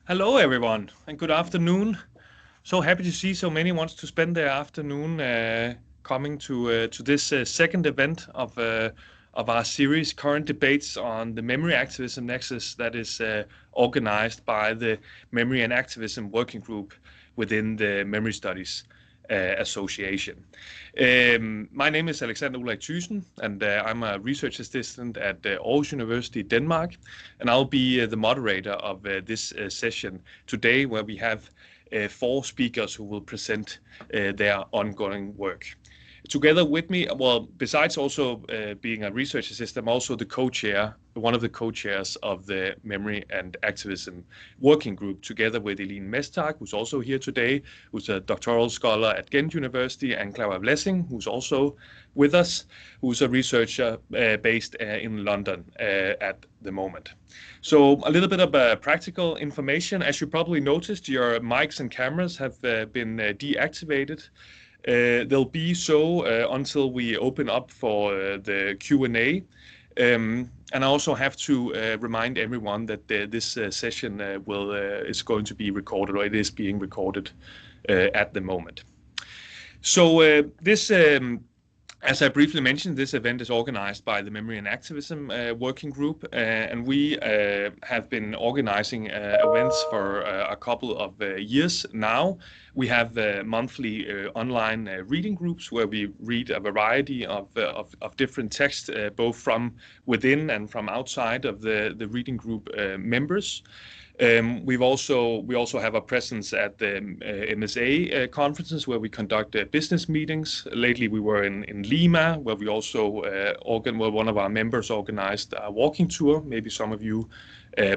Hello, everyone, and good afternoon. So happy to see so many wants to spend their afternoon coming to this second event of our series, Current Debates on the Memory Activism Nexus, that is organized by the Memory and Activism Working Group within the Memory Studies Association. My name is Alexander Ulrik Thyssen, and I'm a research assistant at Aarhus University, Denmark, and I'll be the moderator of this session today, where we have 4 speakers who will present their ongoing work. Together with me, well, besides also being a research assistant, I'm also the co-chair, one of the co-chairs of the Memory and Activism Working Group, together with Eline Mestag, who's also here today, who's a doctoral scholar at Ghent University, and Clara Blessing, who's also with us, who's a researcher based in London at the moment. So a little bit of practical information. As you probably noticed, your mics and cameras have been deactivated. They'll be so until we open up for the Q&A. And I also have to remind everyone that this session is going to be recorded, or it is being recorded at the moment. So as I briefly mentioned, this event is organized by the Memory and Activism Working Group, and we have been organizing events for a couple of years now. We have monthly online reading groups where we read a variety of different texts, both from within and from outside of the reading group members. We also have a presence at the MSA conferences where we conduct business meetings. Lately, we were in Lima, where we also where one of our members organized a walking tour. Maybe some of you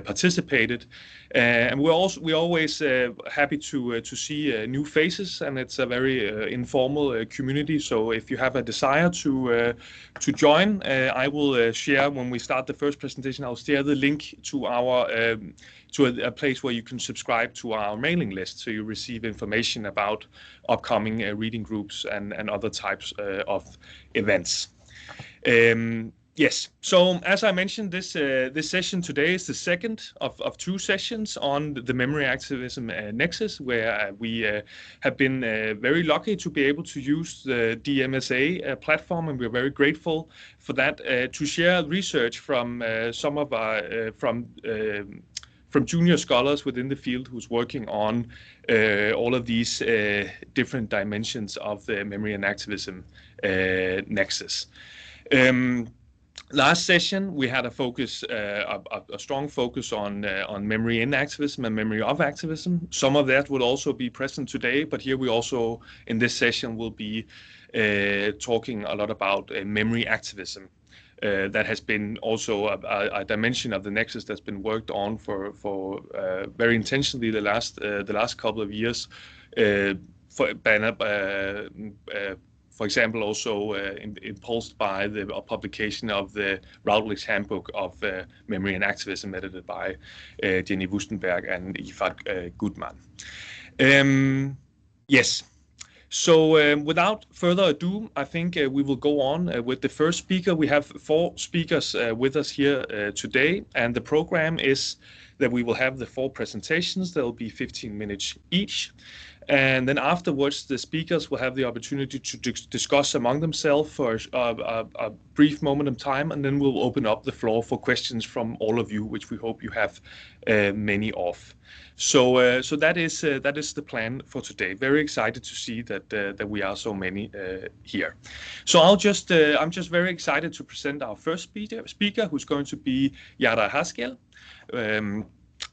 participated, and we're always happy to see new faces, and it's a very informal community. So if you have a desire to join, I will share when we start the first presentation. I'll share the link to our to a place where you can subscribe to our mailing list, so you receive information about upcoming reading groups and other types of events. Yes, so as I mentioned, this session today is the second of 2 sessions on the Memory Activism Nexus, where we have been very lucky to be able to use the dMSA platform, and we're very grateful for that, to share research from some of our from junior scholars within the field who's working on all of these different dimensions of the Memory and Activism Nexus. Last session, we had a strong focus on memory in activism and memory of activism. Some of that will also be present today, but here we also, in this session, will be talking a lot about memory activism. That has been also a dimension of the Nexus that's been worked on for very intentionally the last couple of years. For example, also impulsed by the publication of the Routledge Handbook of Memory and Activism, edited by Jenny Wustenberg and Ifat Goodman. Yes. So without further ado, I think we will go on with the first speaker. We have 4 speakers with us here today, and the program is that we will have the 4 presentations. There will be 15 minutes each. And then afterwards, the speakers will have the opportunity to discuss among themselves for a brief moment of time, and then we'll open up the floor for questions from all of you, which we hope you have many of. So that is the plan for today. Very excited to see that we are so many here. So I'm just very excited to present our first speaker, who's going to be Yara Haskell.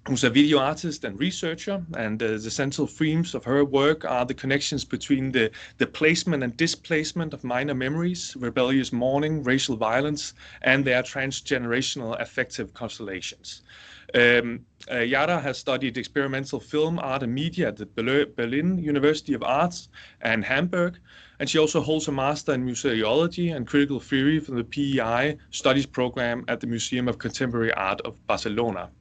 Who's a video artist and researcher, and the central themes of her work are the connections between the placement and displacement of minor memories, rebellious mourning, racial violence, and their transgenerational affective constellations. Yara has studied experimental film, art and media at the Berlin University of Arts and Hamburg, and she also holds a master in museology and critical theory from the PEI studies program at the Museum of Contemporary Art of Barcelona.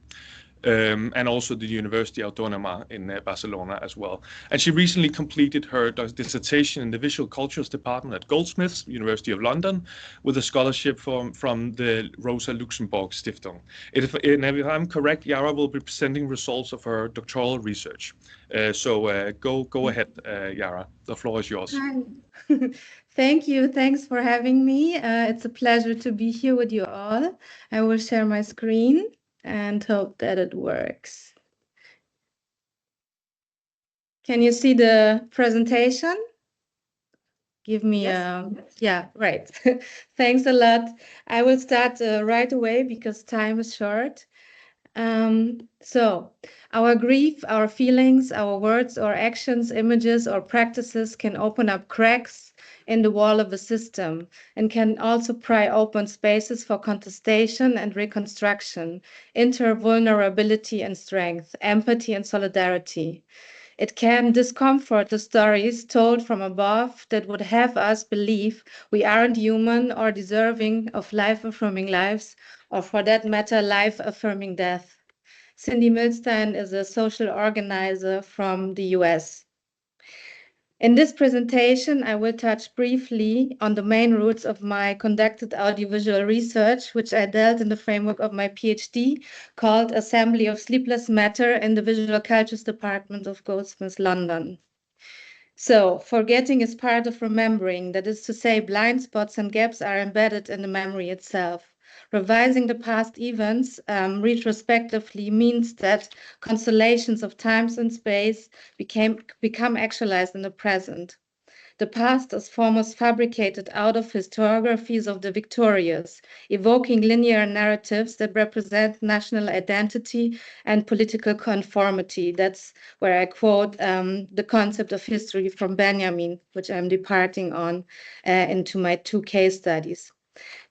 and also the University Autónoma in Barcelona as well. And she recently completed her dissertation in the Visual Cultures Department at Goldsmiths, University of London, with a scholarship from the Rosa Luxemburg Stiftung. If I'm correct, Yara will be presenting results of her doctoral research. So go ahead, Yara. The floor is yours. Hi. Thank you. Thanks for having me. It's a pleasure to be here with you all. I will share my screen and hope that it works. Can you see the presentation? Give me yeah, right. Thanks a lot. I will start right away because time is short. So our grief, our feelings, our words or actions, images or practices can open up cracks in the wall of a system and can also pry open spaces for contestation and reconstruction, vulnerability and strength, empathy and solidarity. It can discomfort the stories told from above that would have us believe we aren't human or deserving of life-affirming lives, or for that matter, life-affirming death. Cindy Milstein is a social organizer from the US. In this presentation, I will touch briefly on the main roots of my conducted audiovisual research, which I dealt in the framework of my PhD, called Assembly of Sleepless Matter in the Visual Cultures Department of Goldsmiths, London. So, forgetting is part of remembering, that is to say, blind spots and gaps are embedded in the memory itself. Revising the past events retrospectively means that constellations of times and space become actualized in the present. The past is foremost fabricated out of historiographies of the victorious, evoking linear narratives that represent national identity and political conformity. That's where I quote the concept of history from Benjamin, which I'm departing on into my two case studies.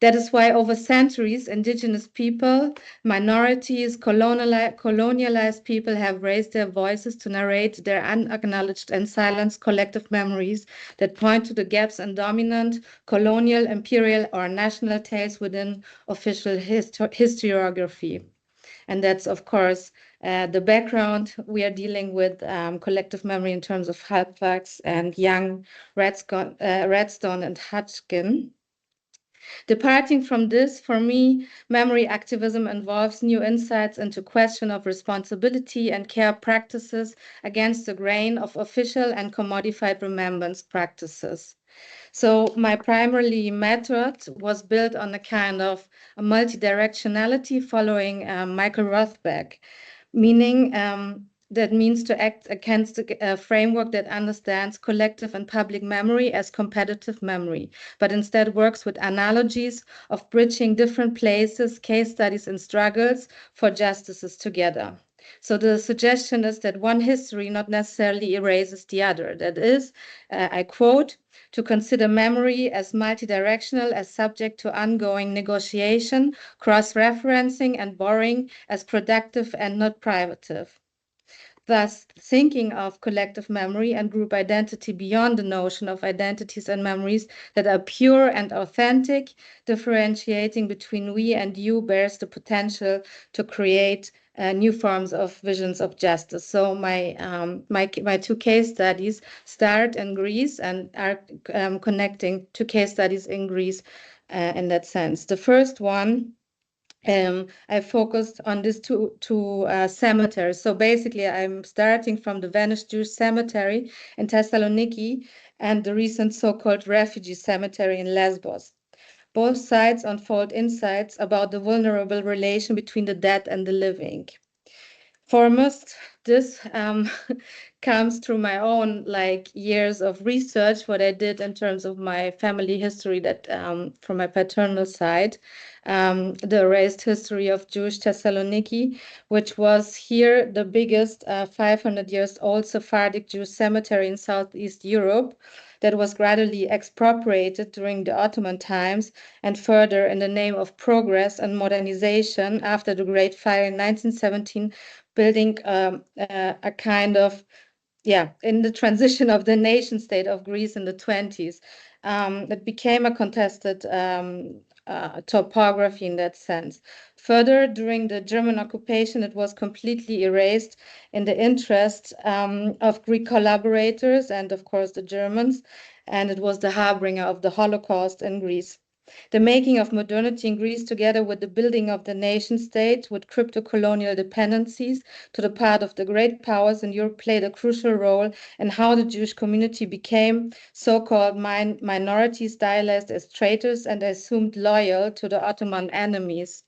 That is why over centuries, indigenous people, minorities, colonialized people have raised their voices to narrate their unacknowledged and silenced collective memories that point to the gaps in dominant, colonial, imperial, or national tales within official historiography. And that's, of course, the background. We are dealing with collective memory in terms of Halifax and Young, Redstone, and Hodgkin. Departing from this, for me, memory activism involves new insights into question of responsibility and care practices against the grain of official and commodified remembrance practices. So my primary method was built on a kind of a multidirectionality following Michael Rothbard, meaning that means to act against a framework that understands collective and public memory as competitive memory, but instead works with analogies of bridging different places, case studies, and struggles for justices together. So the suggestion is that one history not necessarily erases the other. That is, I quote, to consider memory as multidirectional, as subject to ongoing negotiation, cross-referencing, and borrowing as productive and not privative. Thus, thinking of collective memory and group identity beyond the notion of identities and memories that are pure and authentic, differentiating between we and you bears the potential to create new forms of visions of justice. So my two case studies start in Greece and are connecting two case studies in Greece in that sense. The first one, I focused on these two cemeteries. So basically, I'm starting from the vanished Jewish cemetery in Thessaloniki and the recent so-called refugee cemetery in Lesbos. Both sides unfold insights about the vulnerable relation between the dead and the living. Foremost, this comes through my own years of research, what I did in terms of my family history that from my paternal side, the erased history of Jewish Thessaloniki, which was here the biggest 500 years old Sephardic Jewish cemetery in Southeast Europe that was gradually expropriated during the Ottoman times and further in the name of progress and modernization after the Great Fire in 1917, building a kind of, in the transition of the nation state of Greece in the 20s. It became a contested topography in that sense. Further, during the German occupation, it was completely erased in the interest of Greek collaborators and, of course, the Germans, and it was the harbinger of the Holocaust in Greece. The making of modernity in Greece, together with the building of the nation state with crypto-colonial dependencies to the part of the great powers in Europe, played a crucial role in how the Jewish community became so-called minorities stylized as traitors and assumed loyal to the Ottoman enemies.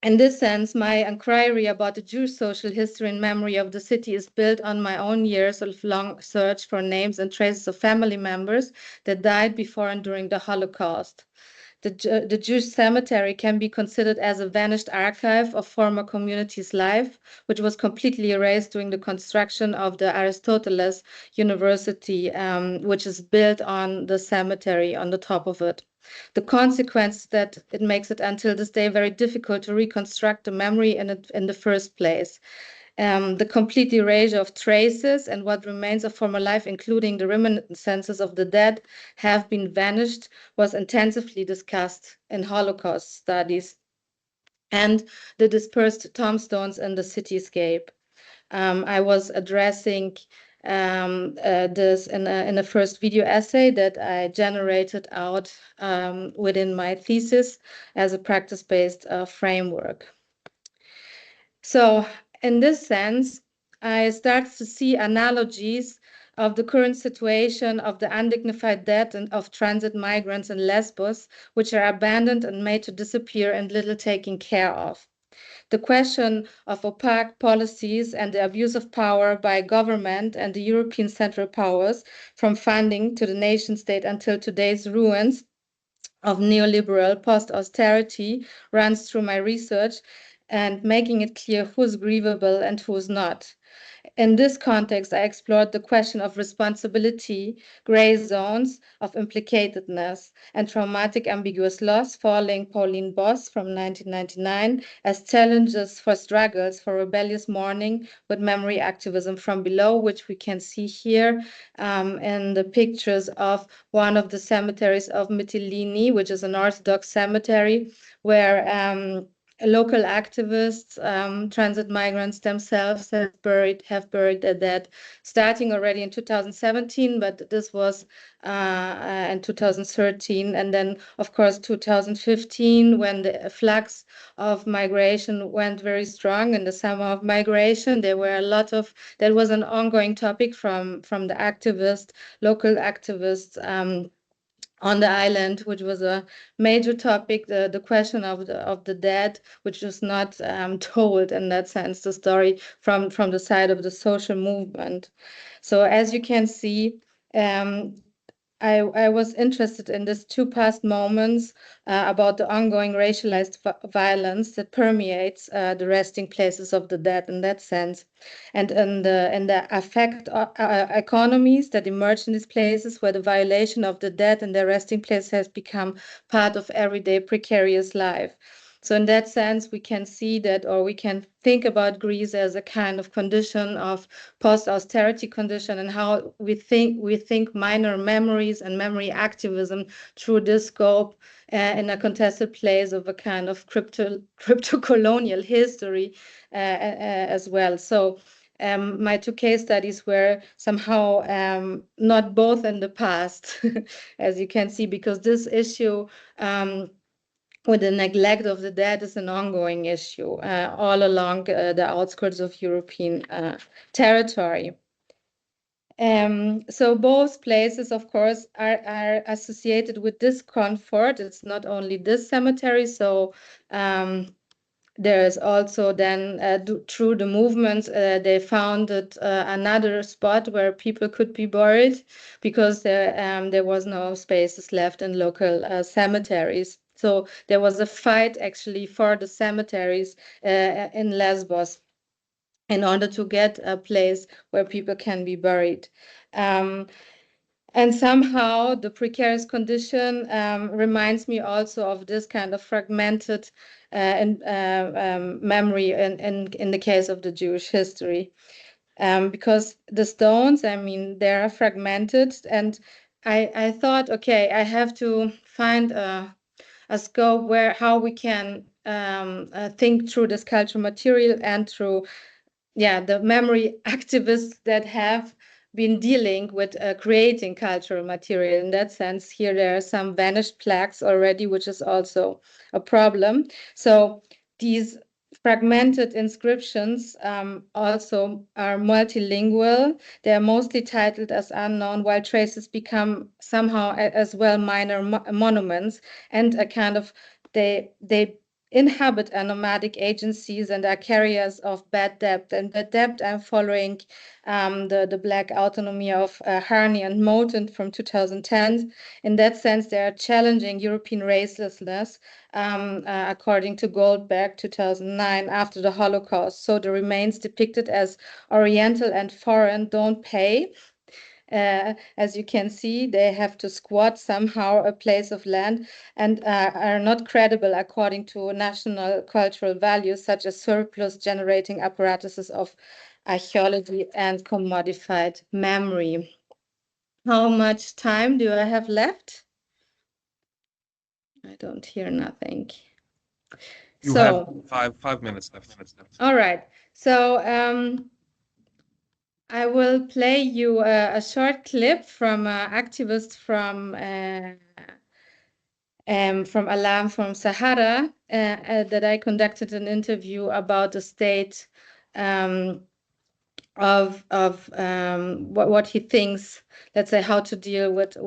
In this sense, my inquiry about the Jewish social history and memory of the city is built on my own years of long search for names and traces of family members that died before and during the Holocaust. The Jewish cemetery can be considered as a vanished archive of former communities' life, which was completely erased during the construction of the Aristoteles University, which is built on the cemetery on the top of it. The consequence that it makes it until this day very difficult to reconstruct the memory in the first place. The complete erasure of traces and what remains of former life, including the reminiscences of the dead, have been vanished, was intensively discussed in Holocaust studies, and the dispersed tombstones in the cityscape. I was addressing this in a first video essay that I generated out within my thesis as a practice-based framework. So in this sense, I start to see analogies of the current situation of the undignified death and of transit migrants in Lesbos, which are abandoned and made to disappear and little taken care of. The question of opaque policies and the abuse of power by government and the European Central Powers, from funding to the nation state until today's ruins of neoliberal post-austerity, runs through my research and making it clear who's grievable and who's not. In this context, I explored the question of responsibility, gray zones of implicatedness, and traumatic ambiguous loss, following Pauline Boss from 1999 as challenges for struggles for rebellious mourning with memory activism from below, which we can see here in the pictures of one of the cemeteries of Mytilene, which is an Orthodox cemetery where local activists, transit migrants themselves have buried their dead, starting already in 2017, but this was in 2013, and then of course 2015, when the flux of migration went very strong in the summer of migration. There were a lot of that was an ongoing topic from the activists, local activists. On the island, which was a major topic, the question of the dead, which was not told in that sense, the story from the side of the social movement. So as you can see, I was interested in these two past moments about the ongoing racialized violence that permeates the resting places of the dead in that sense, and in the affect economies that emerge in these places where the violation of the dead and their resting place has become part of everyday precarious life. So in that sense, we can see that, or we can think about Greece as a kind of condition of post-austerity condition, and how we think minor memories and memory activism through this scope in a contested place of a kind of crypto-colonial history as well. So my two case studies were somehow not both in the past, as you can see, because this issue with the neglect of the dead is an ongoing issue all along the outskirts of European territory. So both places, of course, are associated with discomfort. It's not only this cemetery. So there's also then, through the movements, they founded another spot where people could be buried because there was no spaces left in local cemeteries. So there was a fight actually for the cemeteries in Lesbos in order to get a place where people can be buried. And somehow the precarious condition reminds me also of this kind of fragmented memory in the case of the Jewish history. Because the stones, I mean, they are fragmented, and I thought, okay, I have to find a a scope where how we can think through this cultural material and through the memory activists that have been dealing with creating cultural material. In that sense, here there are some vanished plaques already, which is also a problem. So these fragmented inscriptions also are multilingual. They are mostly titled as unknown, while traces become somehow as well minor monuments and a kind of they inhabit a nomadic agencies and are carriers of bad debt. And bad debt, I'm following the Black Autonomy of Harney and Moulton from 2010. In that sense, they are challenging European racelessness, according to Goldberg, 2009, after the Holocaust. So the remains depicted as Oriental and foreign don't pay. As you can see, they have to squat somehow a place of land and are not credible according to national cultural values, such as surplus generating apparatuses of archaeology and commodified memory. How much time do I have left? I don't hear nothing. You have 5 minutes left. All right. So I will play you a short clip from an activist from Alarm from Sahara that I conducted an interview about the state of what he thinks, let's say, how to deal with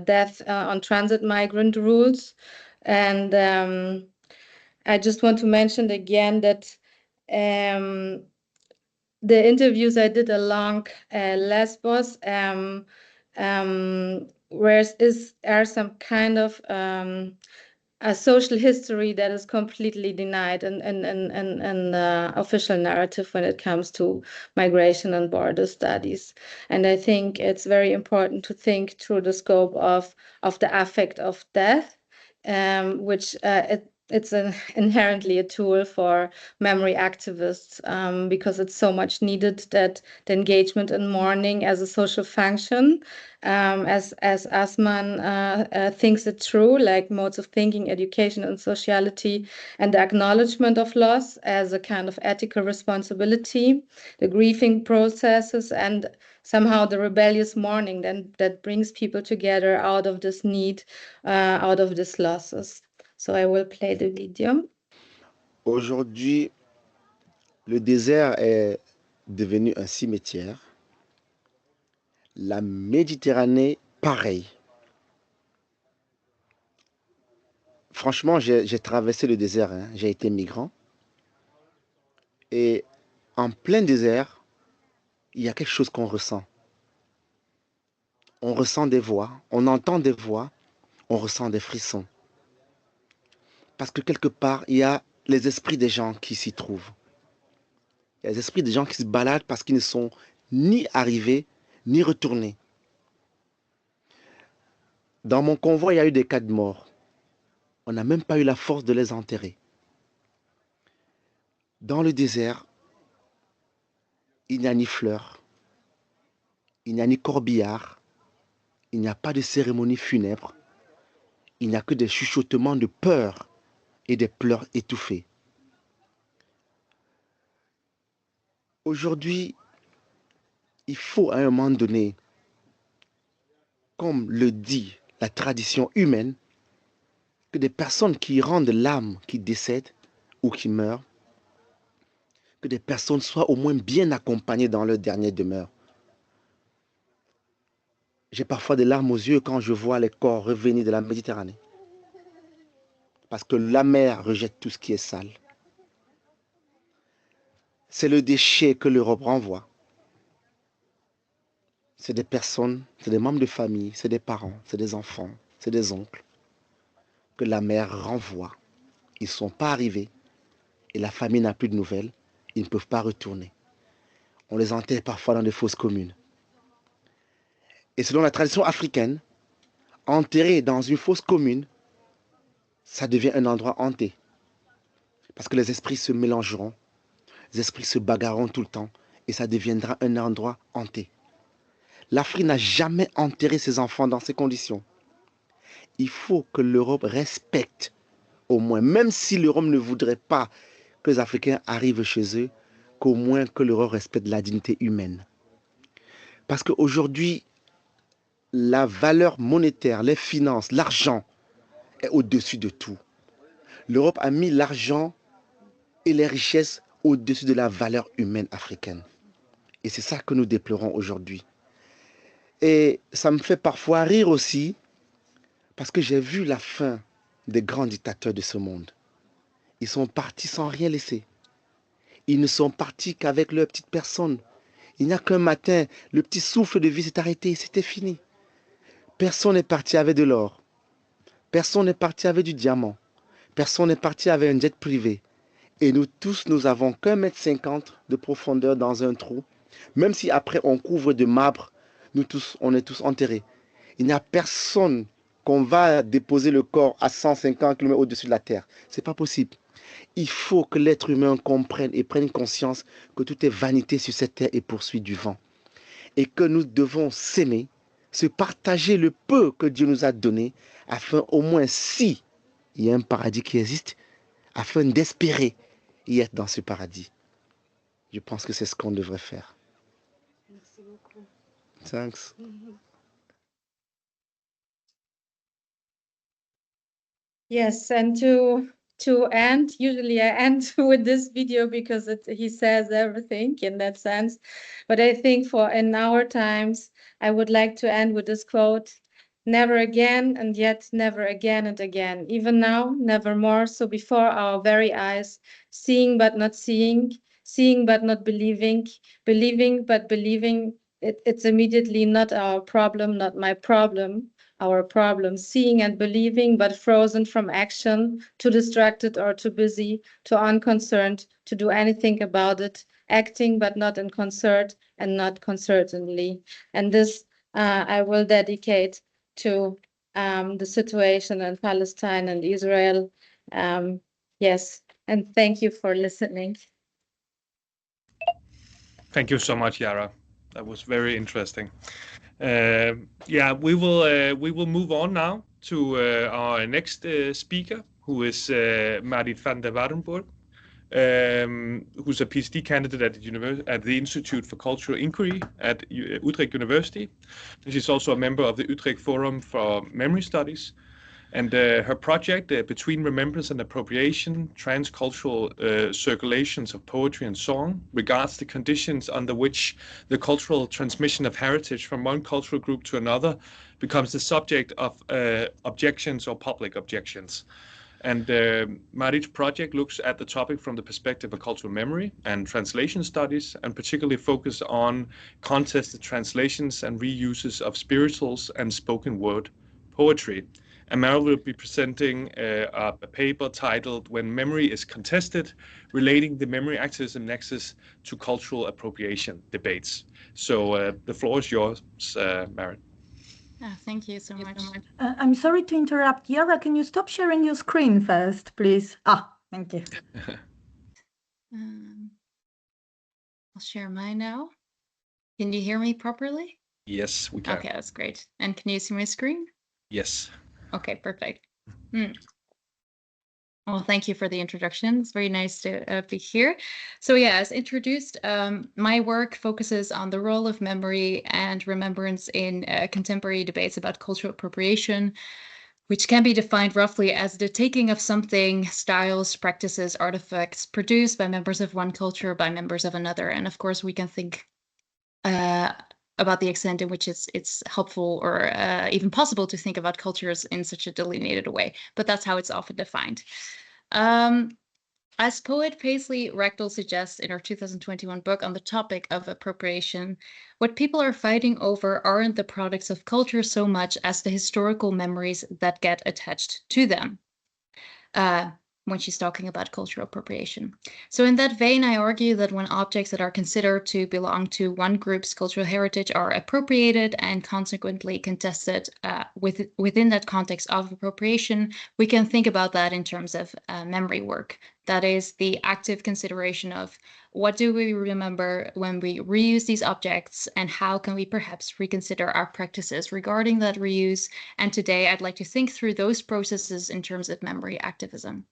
death on transit migrant rules. And I just want to mention again that the interviews I did along Lesbos, where are some kind of a social history that is completely denied in official narrative when it comes to migration and border studies. And I think it's very important to think through the scope of the affect of death, which it's inherently a tool for memory activists because it's so much needed that the engagement in mourning as a social function, as Asman thinks it through, like modes of thinking, education, and sociality, and the acknowledgement of loss as a kind of ethical responsibility, the grieving processes, and somehow the rebellious mourning that brings people together out of this need, out of these losses. So I will play the video. Aujourd'hui, le désert est devenu un cimetière. La Méditerranée, pareil. Franchement, j'ai traversé le désert, hein. J'ai été migrant. Et en plein désert, il y a quelque chose qu'on ressent. On ressent des voix, on entend des voix, on ressent des frissons. Parce que quelque part, il y a les esprits des gens qui s'y trouvent. Il y a les esprits des gens qui se baladent parce qu'ils ne sont ni arrivés, ni retournés. Dans mon convoi, il y a eu des cas de mort. On n'a même pas eu la force de les enterrer. Dans le désert, il n'y a ni fleurs, il n'y a ni corbillard, il n'y a pas de cérémonie funèbre, il n'y a que des chuchotements de peur et des pleurs étouffés. Aujourd'hui, il faut à un moment donné, comme le dit la tradition humaine, que des personnes qui rendent l'âme, qui décèdent ou qui meurent, que des personnes soient au moins bien accompagnées dans leur dernière demeure. J'ai parfois des larmes aux yeux quand je vois les corps revenir de la Méditerranée. Parce que la mer rejette tout ce qui est sale. C'est le déchet que l'Europe renvoie. C'est des personnes, c'est des membres de famille, c'est des parents, c'est des enfants, c'est des oncles que la mer renvoie. Ils ne sont pas arrivés et la famille n'a plus de nouvelles. Ils ne peuvent pas retourner. On les enterre parfois dans des fosses communes. Et selon la tradition africaine, enterrer dans une fosse commune, ça devient un endroit hanté. Parce que les esprits se mélangeront, les esprits se bagarreront tout le temps et ça deviendra un endroit hanté. L'Afrique n'a jamais enterré ses enfants dans ces conditions. il faut que l'Europe respecte, au moins, même si l'Europe ne voudrait pas que les Africains arrivent chez eux, qu'au moins que l'Europe respecte la dignité humaine. Parce qu'aujourd'hui, la valeur monétaire, les finances, l'argent est au-dessus de tout. L'Europe a mis l'argent et les richesses au-dessus de la valeur humaine africaine. Et c'est ça que nous déplorons aujourd'hui. Et ça me fait parfois rire aussi, parce que j'ai vu la fin des grands dictateurs de ce monde. Ils sont partis sans rien laisser. Ils ne sont partis qu'avec leur petite personne. Il n'y a qu'un matin, le petit souffle de vie s'est arrêté, c'était fini. Personne n'est parti avec de l'or. Personne n'est parti avec du diamant. Personne n'est parti avec un jet privé. Et nous tous, nous avons qu'un mètre 50 de profondeur dans un trou. Même si après on couvre de marbre, nous tous, on est tous enterrés. Il n'y a personne qu'on va déposer le corps à 150 km au-dessus de la terre. Ce n'est pas possible. Il faut que l'être humain comprenne et prenne conscience que tout est vanité sur cette terre et poursuit du vent. Et que nous devons s'aimer, se partager le peu que Dieu nous a donné, afin au moins, si il y a un paradis qui existe, afin d'espérer y être dans ce paradis. Je pense que c'est ce qu'on devrait faire. Merci beaucoup. Thanks. Yes, and to end, usually I end with this video because he says everything in that sense. But I think in our times, I would like to end with this quote: never again, and yet never again and again. Even now, never more. So before our very eyes, seeing but not seeing, seeing but not believing, believing but believing. It's immediately not our problem, not my problem, our problem, seeing and believing, but frozen from action, too distracted or too busy, too unconcerned to do anything about it, acting but not in concert and not concertedly. And this I will dedicate to the situation in Palestine and Israel. Yes, and thank you for listening. Thank you so much, Yara. That was very interesting. Yeah, we will move on now to our next speaker, who is Marit van der Wardenburg, who's a PhD candidate at the Institute for Cultural Inquiry at Utrecht University. And she's also a member of the Utrecht Forum for Memory Studies. And her project, Between Remembrance and Appropriation, Transcultural Circulations of Poetry and Song, regards the conditions under which the cultural transmission of heritage from one cultural group to another becomes the subject of objections or public objections. And Marit's project looks at the topic from the perspective of cultural memory and translation studies, and particularly focus on contested translations and reuses of spirituals and spoken word poetry. And Meryl will be presenting a paper titled When Memory is Contested, Relating the Memory-Activism Nexus to Cultural Appropriation Debates. So the floor is yours, Merit. Thank you so much. I'm sorry to interrupt. Yara, can you stop sharing your screen first, please? Thank you. I'll share mine now. Can you hear me properly? Yes, we can. Okay, that's great. And can you see my screen? Yes. Okay, perfect. Well, thank you for the introduction. It's very nice to be here. So yeah, as introduced, my work focuses on the role of memory and remembrance in contemporary debates about cultural appropriation, which can be defined roughly as the taking of something, styles, practices, artifacts produced by members of one culture by members of another. And of course, we can think about the extent in which it's helpful or even possible to think about cultures in such a delineated way, but that's how it's often defined. As poet Paisley Rachtel suggests in her 2021 book on the topic of appropriation, what people are fighting over aren't the products of culture so much as the historical memories that get attached to them. when she's talking about cultural appropriation. So in that vein, I argue that when objects that are considered to belong to one group's cultural heritage are appropriated and consequently contested within that context of appropriation, we can think about that in terms of memory work. That is the active consideration of what do we remember when we reuse these objects, and how can we perhaps reconsider our practices regarding that reuse. And today I'd like to think through those processes in terms of memory activism.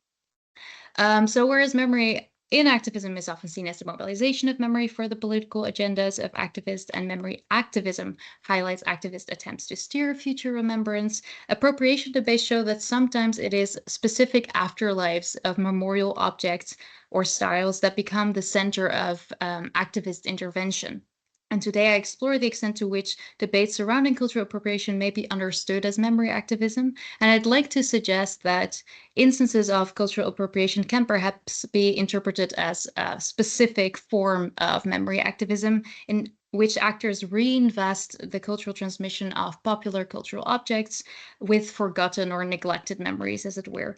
So whereas memory in activism is often seen as the mobilization of memory for the political agendas of activists, and memory activism highlights activist attempts to steer future remembrance, appropriation debates show that sometimes it is specific afterlives of memorial objects or styles that become the center of activist intervention. And today I explore the extent to which debates surrounding cultural appropriation may be understood as memory activism. And I'd like to suggest that instances of cultural appropriation can perhaps be interpreted as a specific form of memory activism in which actors reinvest the cultural transmission of popular cultural objects with forgotten or neglected memories, as it were.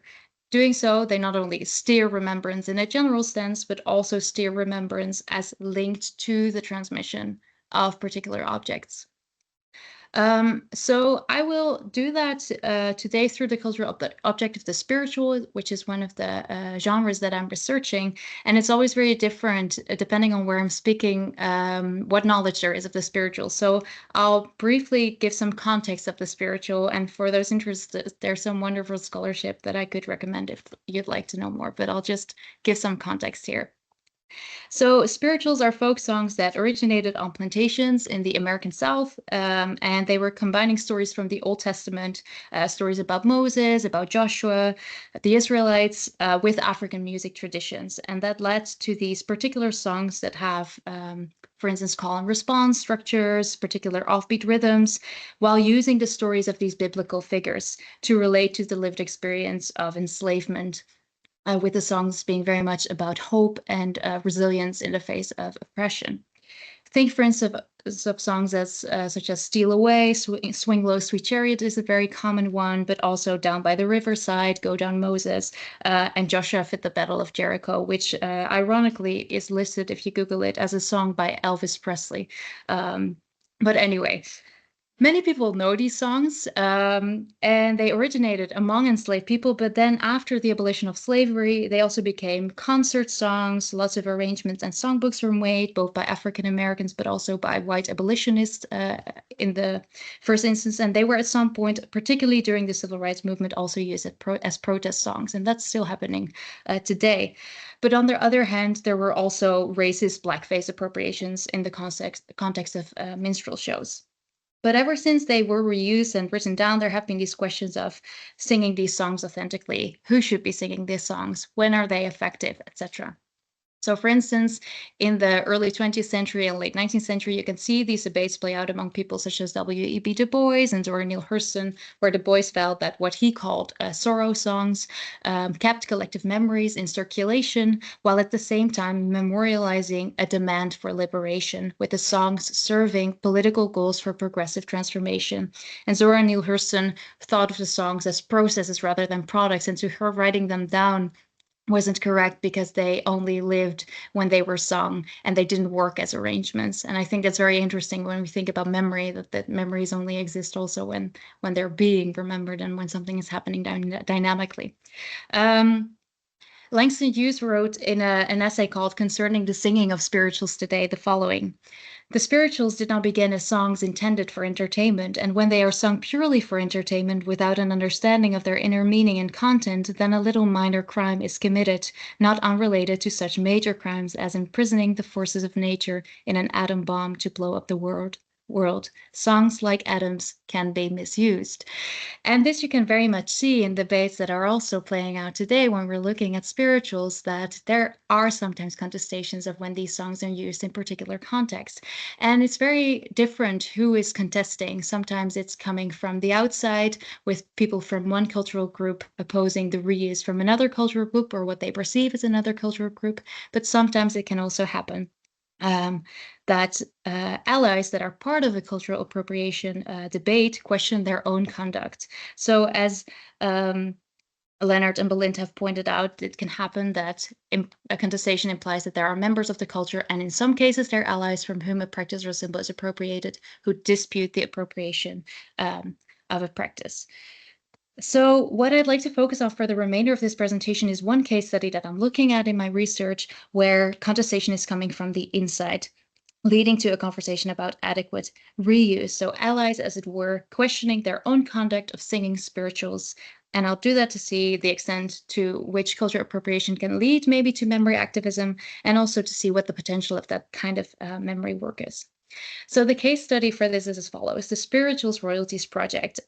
Doing so, they not only steer remembrance in a general sense, but also steer remembrance as linked to the transmission of particular objects. So I will do that today through the cultural object of the spiritual, which is one of the genres that I'm researching. And it's always very different depending on where I'm speaking, what knowledge there is of the spiritual. So I'll briefly give some context of the spiritual. And for those interested, there's some wonderful scholarship that I could recommend if you'd like to know more, but I'll just give some context here. So spirituals are folk songs that originated on plantations in the American South, and they were combining stories from the Old Testament, stories about Moses, about Joshua, the Israelites, with African music traditions. And that led to these particular songs that have, for instance, call and response structures, particular offbeat rhythms, while using the stories of these biblical figures to relate to the lived experience of enslavement. With the songs being very much about hope and resilience in the face of oppression. Think, for instance, of songs as such as "Steal Away," "Swing Low, Sweet Chariot" is a very common one, but also "Down by the Riverside," "Go Down Moses," and "Joshua Fit the Battle of Jericho," which ironically is listed, if you Google it, as a song by Elvis Presley. But anyway. Many people know these songs, and they originated among enslaved people, but then after the abolition of slavery, they also became concert songs. Lots of arrangements and songbooks were made, both by African Americans, but also by white abolitionists in the first instance. And they were at some point, particularly during the Civil Rights Movement, also used as protest songs. And that's still happening today. But on the other hand, there were also racist blackface appropriations in the context of minstrel shows. But ever since they were reused and written down, there have been these questions of singing these songs authentically. Who should be singing these songs? When are they effective, etc.? So, for instance, in the early 20th century and late 19th century, you can see these debates play out among people such as W.E.B. Du Bois and Zora Neale Hurston, where Du Bois felt that what he called sorrow songs kept collective memories in circulation, while at the same time memorializing a demand for liberation, with the songs serving political goals for progressive transformation. And Zora Neale Hurston thought of the songs as processes rather than products, and to her, writing them down wasn't correct because they only lived when they were sung and they didn't work as arrangements. And I think that's very interesting when we think about memory, that memories only exist also when they're being remembered and when something is happening dynamically. Langston Hughes wrote in an essay called "Concerning the Singing of Spirituals Today" the following: "The spirituals did not begin as songs intended for entertainment, and when they are sung purely for entertainment without an understanding of their inner meaning and content, then a little minor crime is committed, not unrelated to such major crimes as imprisoning the forces of nature in an atom bomb to blow up the world. Songs like atoms can be misused." And this you can very much see in debates that are also playing out today when we're looking at spirituals, that there are sometimes contestations of when these songs are used in particular contexts. And it's very different who is contesting. Sometimes it's coming from the outside, with people from one cultural group opposing the reuse from another cultural group or what they perceive as another cultural group. But sometimes it can also happen that allies that are part of the cultural appropriation debate question their own conduct. So as Leonard and Belinda have pointed out, it can happen that a contestation implies that there are members of the culture, and in some cases, they're allies from whom a practice or symbol is appropriated, who dispute the appropriation of a practice. So what I'd like to focus on for the remainder of this presentation is one case study that I'm looking at in my research where contestation is coming from the inside, leading to a conversation about adequate reuse. So allies, as it were, questioning their own conduct of singing spirituals. And I'll do that to see the extent to which cultural appropriation can lead maybe to memory activism, and also to see what the potential of that kind of memory work is. So the case study for this is as follows: the Spirituals Royalties Project.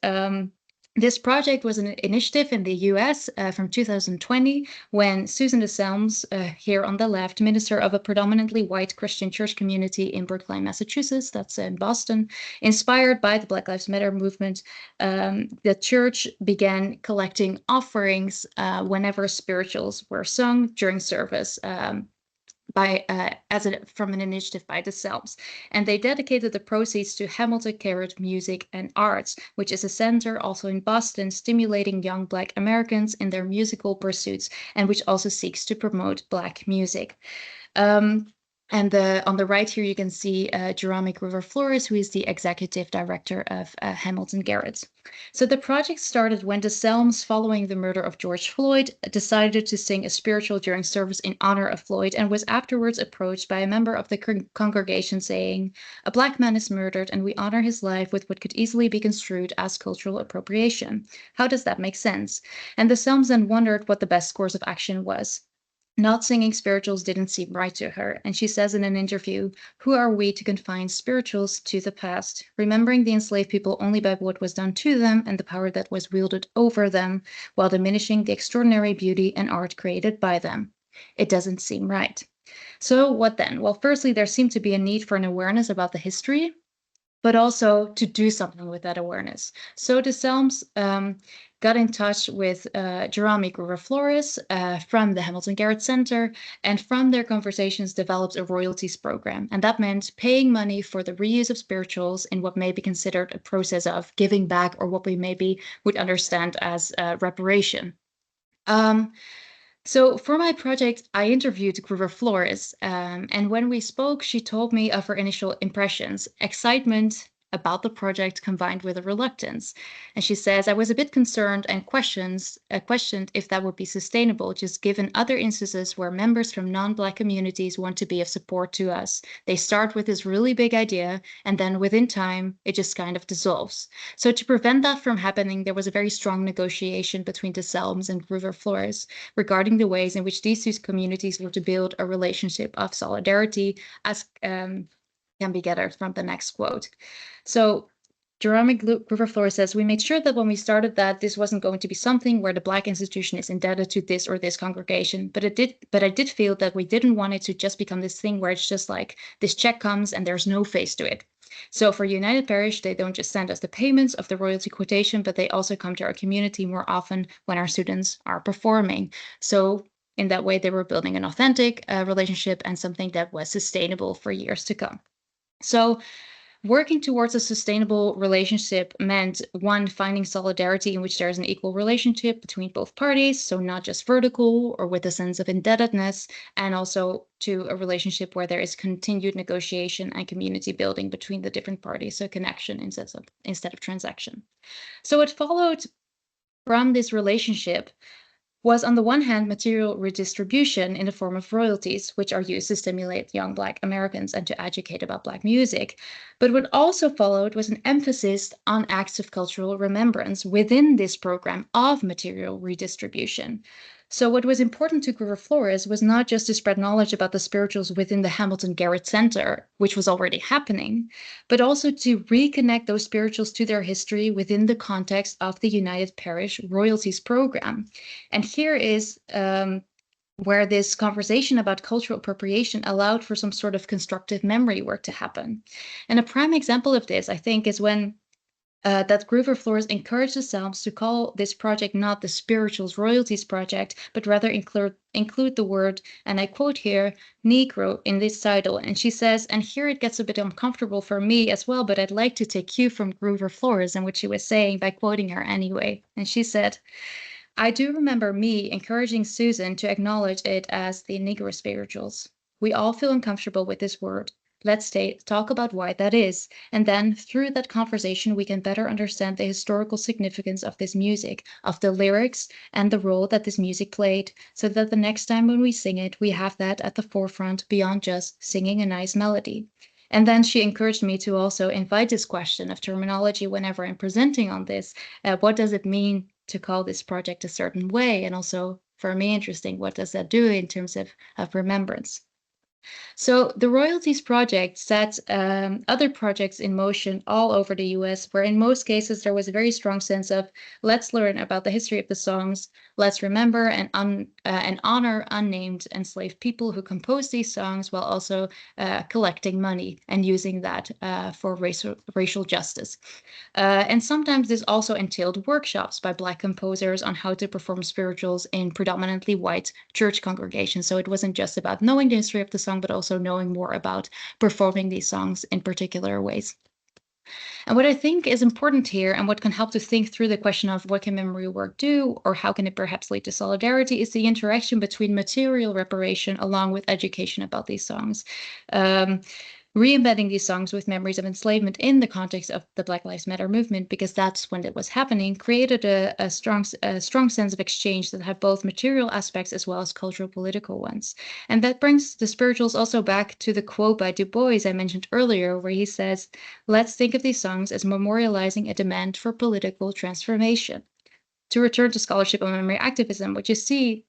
This project was an initiative in the US from 2020 when Susan DeSalms, here on the left, minister of a predominantly white Christian church community in Brookline, Massachusetts, that's in Boston, inspired by the Black Lives Matter movement, the church began collecting offerings whenever spirituals were sung during service. From an initiative by DeSalms, and they dedicated the proceeds to Hamilton Garrett Music and Arts, which is a center also in Boston stimulating young Black Americans in their musical pursuits, and which also seeks to promote Black music. And on the right here, you can see Jerome Gruver-Flores, who is the executive director of Hamilton Garrett. So the project started when DeSalms, following the murder of George Floyd, decided to sing a spiritual during service in honor of Floyd, and was afterwards approached by a member of the congregation saying, "A Black man is murdered and we honor his life with what could easily be construed as cultural appropriation. How does that make sense?" And DeSalms then wondered what the best course of action was. Not singing spirituals didn't seem right to her, and she says in an interview, "Who are we to confine spirituals to the past, remembering the enslaved people only by what was done to them and the power that was wielded over them, while diminishing the extraordinary beauty and art created by them? It doesn't seem right." So what then? Well, firstly, there seemed to be a need for an awareness about the history, but also to do something with that awareness. So DeSalms got in touch with Jerome Gruver-Flores from the Hamilton Garrett Center, and from their conversations developed a royalties program. And that meant paying money for the reuse of spirituals in what may be considered a process of giving back, or what we maybe would understand as reparation. So for my project, I interviewed Gruver-Flores, and when we spoke, she told me of her initial impressions: excitement about the project combined with a reluctance. And she says, "I was a bit concerned and questioned if that would be sustainable, just given other instances where members from non-Black communities want to be of support to us. They start with this really big idea, and then within time, it just kind of dissolves." So to prevent that from happening, there was a very strong negotiation between DeSalms and Gruver-Flores regarding the ways in which these two communities were to build a relationship of solidarity, as can be gathered from the next quote. So Jerome Gruver-Flores says, "We made sure that when we started that this wasn't going to be something where the Black institution is indebted to this or this congregation, but I did feel that we didn't want it to just become this thing where it's just like this check comes and there's no face to it. So for United Parish, they don't just send us the payments of the royalty quotation, but they also come to our community more often when our students are performing." So in that way, they were building an authentic relationship and something that was sustainable for years to come. So working towards a sustainable relationship meant, one, finding solidarity in which there is an equal relationship between both parties, so not just vertical or with a sense of indebtedness, and also to a relationship where there is continued negotiation and community building between the different parties, so connection instead of transaction. So what followed from this relationship was, on the one hand, material redistribution in the form of royalties, which are used to stimulate young Black Americans and to educate about Black music. But what also followed was an emphasis on acts of cultural remembrance within this program of material redistribution. So what was important to Gruver-Flores was not just to spread knowledge about the spirituals within the Hamilton Garrett Center, which was already happening, but also to reconnect those spirituals to their history within the context of the United Parish Royalties Program. And here is where this conversation about cultural appropriation allowed for some sort of constructive memory work to happen. And a prime example of this, I think, is when that Gruver-Flores encouraged DeSalms to call this project not the Spirituals Royalties Project, but rather include the word, and I quote here, Negro in this title. And she says, and here it gets a bit uncomfortable for me as well, but I'd like to take cue from Gruver-Flores and what she was saying by quoting her anyway. And she said, I do remember me encouraging Susan to acknowledge it as the Negro spirituals. We all feel uncomfortable with this word. Let's talk about why that is. And then through that conversation, we can better understand the historical significance of this music, of the lyrics and the role that this music played, so that the next time when we sing it, we have that at the forefront beyond just singing a nice melody. And then she encouraged me to also invite this question of terminology whenever I'm presenting on this. What does it mean to call this project a certain way? And also, for me, interesting, what does that do in terms of remembrance? So the Royalties Project set other projects in motion all over the US, where in most cases there was a very strong sense of let's learn about the history of the songs, let's remember and honor unnamed enslaved people who composed these songs, while also collecting money and using that for racial justice. And sometimes this also entailed workshops by Black composers on how to perform spirituals in predominantly white church congregations. So it wasn't just about knowing the history of the song, but also knowing more about performing these songs in particular ways. And what I think is important here, and what can help to think through the question of what can memory work do, or how can it perhaps lead to solidarity, is the interaction between material reparation along with education about these songs. Re-embedding these songs with memories of enslavement in the context of the Black Lives Matter movement, because that's when it was happening, created a strong sense of exchange that had both material aspects as well as cultural political ones. And that brings the spirituals also back to the quote by Du Bois I mentioned earlier, where he says, "Let's think of these songs as memorializing a demand for political transformation." To return to scholarship on memory activism, what you see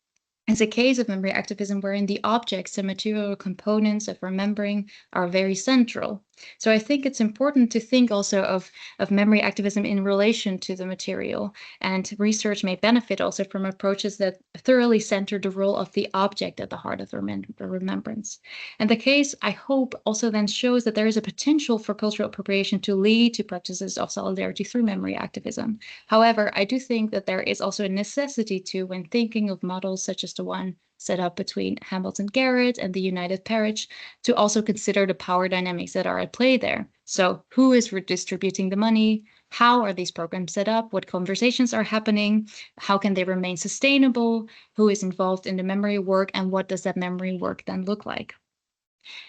is a case of memory activism wherein the objects and material components of remembering are very central. So I think it's important to think also of memory activism in relation to the material, and research may benefit also from approaches that thoroughly center the role of the object at the heart of the remembrance. And the case, I hope, also then shows that there is a potential for cultural appropriation to lead to practices of solidarity through memory activism. However, I do think that there is also a necessity to, when thinking of models such as the one set up between Hamilton Garrett and the United Parish, to also consider the power dynamics that are at play there. So who is redistributing the money? How are these programs set up? What conversations are happening? How can they remain sustainable? Who is involved in the memory work? And what does that memory work then look like?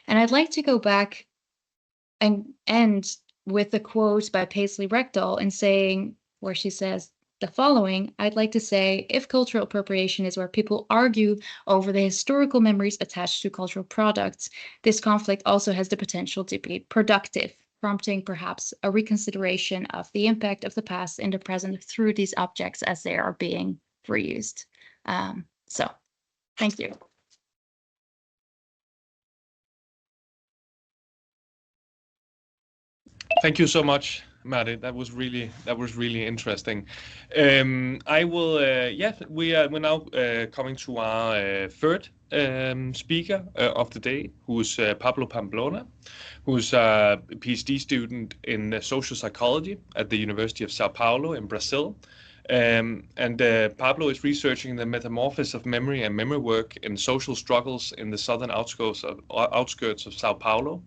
And I'd like to go back and end with a quote by Paisley Rectal in saying, where she says the following: "I'd like to say, if cultural appropriation is where people argue over the historical memories attached to cultural products, this conflict also has the potential to be productive, prompting perhaps a reconsideration of the impact of the past in the present through these objects as they are being reused." So, thank you. Thank you so much, Mari. That was really interesting. I will. We're now coming to our third speaker of the day, who's Pablo Pamplona, who's a PhD student in social psychology at the University of Sao Paulo in Brazil. Pablo is researching the metamorphosis of memory and memory work in social struggles in the southern outskirts of Sao Paulo.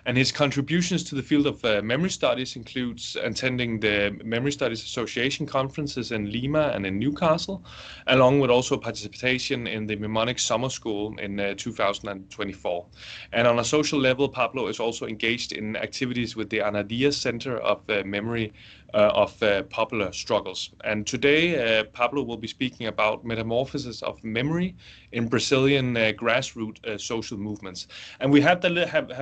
And his contributions to the field of memory studies includes attending the Memory Studies Association conferences in Lima and in Newcastle, along with also participation in the Mnemonic Summer School in 2024. And on a social level, Pablo is also engaged in activities with the Anadia Center of Memory of Popular Struggles. And today, Pablo will be speaking about metamorphosis of memory in Brazilian grassroots social movements. And we have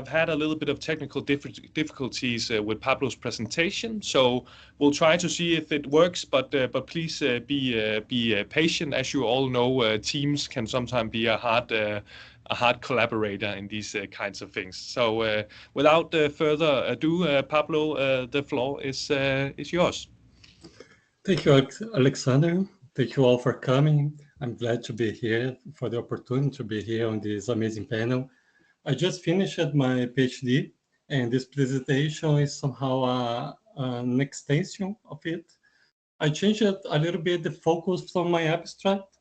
had a little bit of technical difficulties with Pablo's presentation, so we'll try to see if it works. But please be patient. As you all know, teams can sometimes be a hard collaborator in these kinds of things. So without further ado, Pablo, the floor is yours. Thank you, Alexander. Thank you all for coming. I'm glad to be here, for the opportunity to be here on this amazing panel. I just finished my PhD, and this presentation is somehow an extension of it. I changed a little bit the focus from my abstract,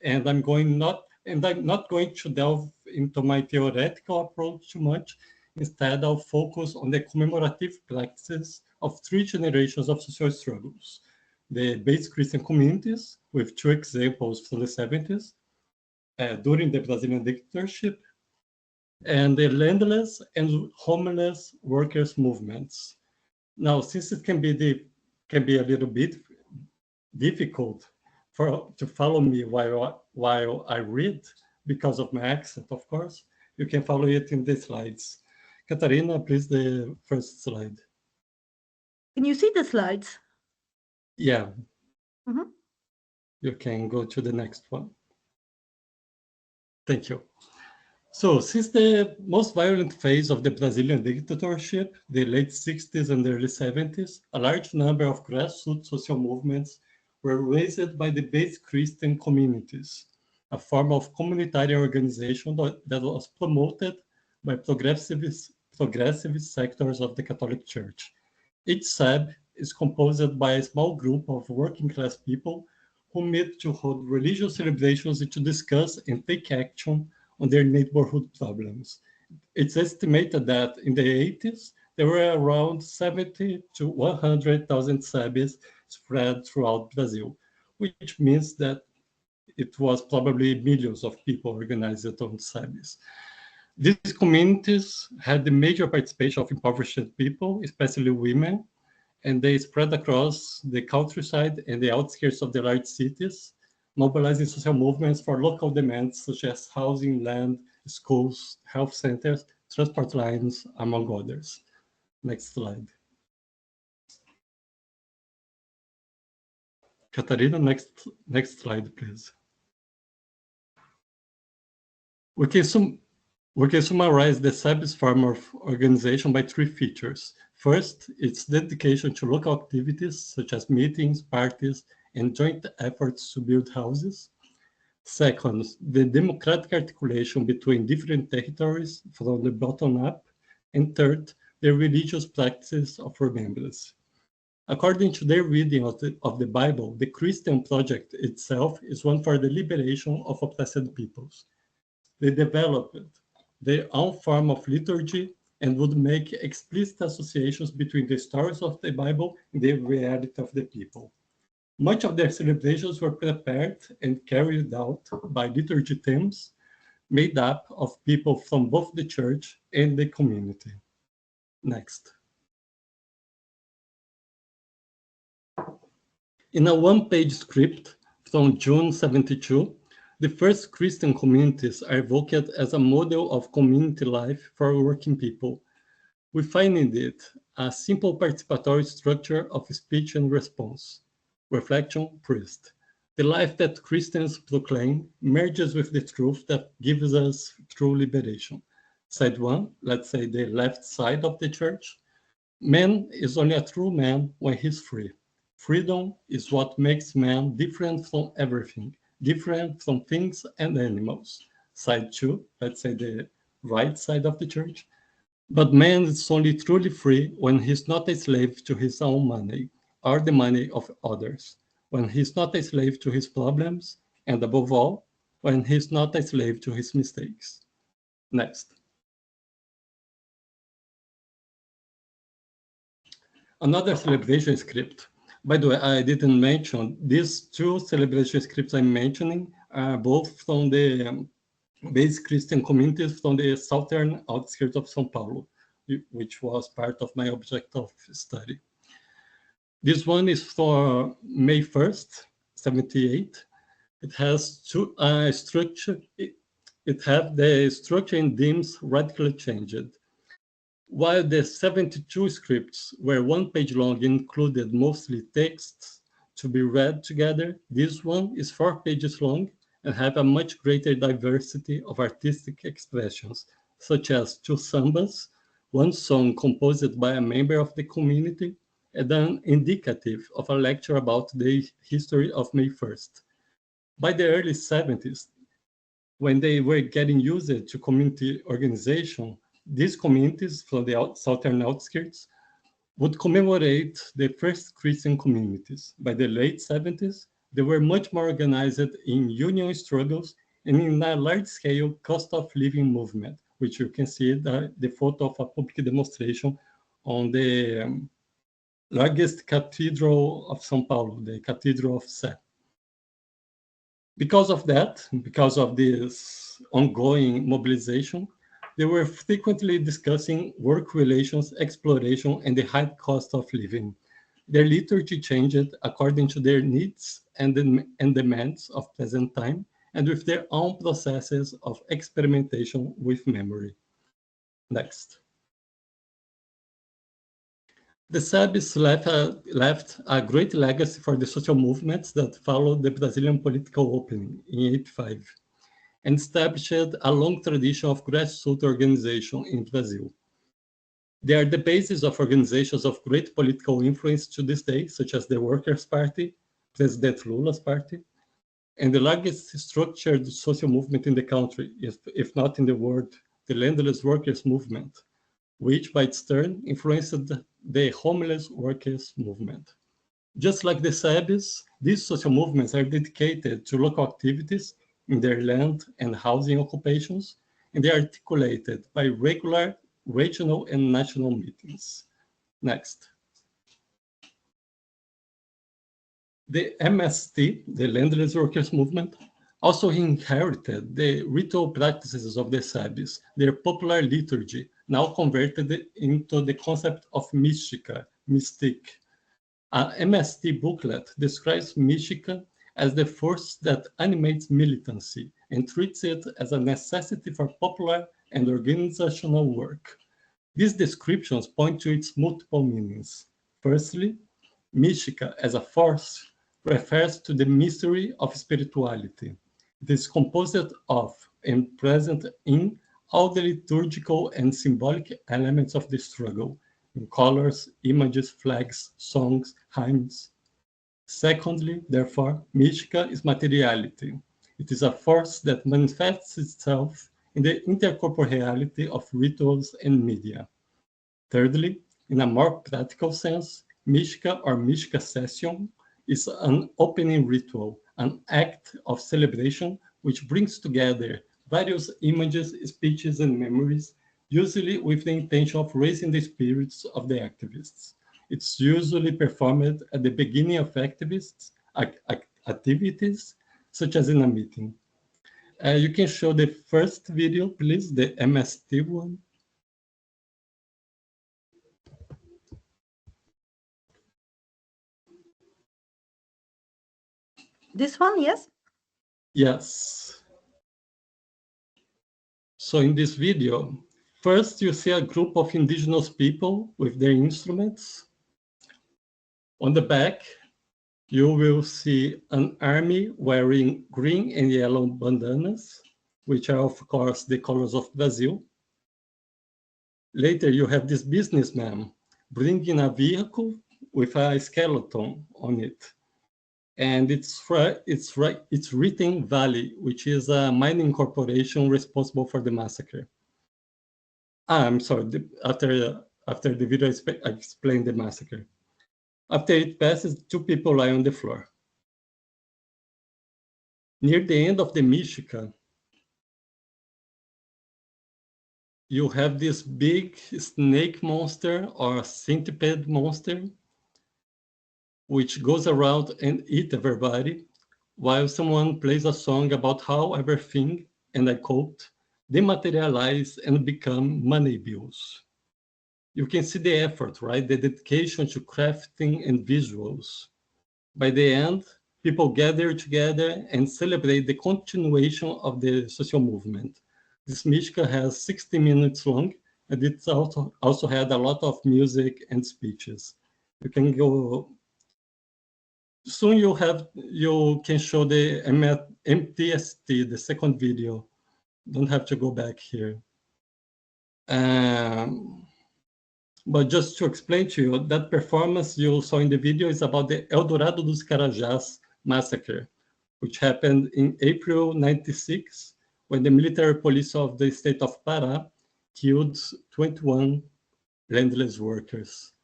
and I'm not going to delve into my theoretical approach too much. Instead, I'll focus on the commemorative practices of 3 generations of social struggles: the base Christian communities, with two examples from the 70s, during the Brazilian dictatorship, and the landless and homeless workers movements. Now, since it can be a little bit difficult to follow me while I read, because of my accent, of course, you can follow it in the slides. Katarina, please, the first slide. Can you see the slides? Yeah. Mhm. You can go to the next one. Thank you. So, since the most violent phase of the Brazilian dictatorship, the late 60s and early 70s, a large number of grassroots social movements were raised by the base Christian communities, a form of communitarian organization that was promoted by progressive sectors of the Catholic Church. Each SAB is composed by a small group of working class people who meet to hold religious celebrations and to discuss and take action on their neighborhood problems. It's estimated that in the 80s, there were around 70 to 100,000 SABs spread throughout Brazil, which means that it was probably millions of people organized on SABs. These communities had the major participation of impoverished people, especially women, and they spread across the countryside and the outskirts of the large cities, mobilizing social movements for local demands such as housing, land, schools, health centers, transport lines, among others. Next slide. Katarina, next slide, please. We can summarize the SAB's form of organization by three features. First, its dedication to local activities such as meetings, parties, and joint efforts to build houses. Second, the democratic articulation between different territories from the bottom up. And third, the religious practices of remembrance. According to their reading of the Bible, the Christian project itself is one for the liberation of oppressed peoples. They developed their own form of liturgy and would make explicit associations between the stories of the Bible and the reality of the people. Much of their celebrations were prepared and carried out by liturgy teams made up of people from both the church and the community. Next. In a one-page script from June 72, the first Christian communities are evoked as a model of community life for working people. We find in it a simple participatory structure of speech and response. Reflection, priest. The life that Christians proclaim merges with the truth that gives us true liberation. Side one, let's say the left side of the church. Man is only a true man when he's free. Freedom is what makes man different from everything, different from things and animals. Side two, let's say the right side of the church. But man is only truly free when he's not a slave to his own money or the money of others, when he's not a slave to his problems, and above all, when he's not a slave to his mistakes. Next. Another celebration script. By the way, I didn't mention these two celebration scripts I'm mentioning are both from the base Christian communities from the southern outskirts of São Paulo, which was part of my object of study. This one is for May 1st, 78. It has two structure. It have the structure and themes radically changed. While the 72 scripts were one page long and included mostly texts to be read together, this one is 4 pages long and have a much greater diversity of artistic expressions, such as 2 sambas, one song composed by a member of the community, and an indicative of a lecture about the history of May 1st. By the early 70s, when they were getting used to community organization, these communities from the southern outskirts would commemorate the first Christian communities. By the late 70s, they were much more organized in union struggles and in a large-scale cost of living movement, which you can see the photo of a public demonstration on the largest cathedral of São Paulo, the Cathedral of Sé. Because of that, because of this ongoing mobilization, they were frequently discussing work relations, exploration, and the high cost of living. Their liturgy changed according to their needs and demands of present time, and with their own processes of experimentation with memory. Next. The Serbs left a great legacy for the social movements that followed the Brazilian political opening in 1985 and established a long tradition of grassroots organization in Brazil. They are the basis of organizations of great political influence to this day, such as the Workers' Party, President Lula's party, and the largest structured social movement in the country, if not in the world, the Landless Workers Movement, which by its turn influenced the homeless workers movement. Just like the Serbs, these social movements are dedicated to local activities in their land and housing occupations, and they are articulated by regular regional and national meetings. Next. The MST, the Landless Workers Movement, also inherited the ritual practices of the Serbs, their popular liturgy, now converted into the concept of mystica, mystique. An MST booklet describes mystica as the force that animates militancy and treats it as a necessity for popular and organizational work. These descriptions point to its multiple meanings. Firstly, mystica as a force refers to the mystery of spirituality. It is composed of and present in all the liturgical and symbolic elements of the struggle, in colors, images, flags, songs, hymns. Secondly, therefore, mystica is materiality. It is a force that manifests itself in the intercorporeality of rituals and media. Thirdly, in a more practical sense, mystica or mystica session is an opening ritual, an act of celebration which brings together various images, speeches, and memories, usually with the intention of raising the spirits of the activists. It's usually performed at the beginning of activists' activities, such as in a meeting. You can show the first video, please, the MST one. This one, yes? Yes. So in this video, first you see a group of indigenous people with their instruments. On the back, you will see an army wearing green and yellow bandanas, which are of course the colors of Brazil. Later, you have this businessman bringing a vehicle with a skeleton on it. And it's written Vale, which is a mining corporation responsible for the massacre. I'm sorry, after the video, I explained the massacre. After it passes, two people lie on the floor. Near the end of the Mystica, you have this big snake monster or centipede monster, which goes around and eats everybody, while someone plays a song about how everything, and I quote, dematerialize and become money bills. You can see the effort, right? The dedication to crafting and visuals. By the end, people gather together and celebrate the continuation of the social movement. This Mystica has 60 minutes long, and it also had a lot of music and speeches. You can go. Soon you can show the MTST, the second video. Don't have to go back here. But just to explain to you, that performance you saw in the video is about the Eldorado dos Carajás massacre, which happened in April 96, when the military police of the state of Pará killed 21 landless workers.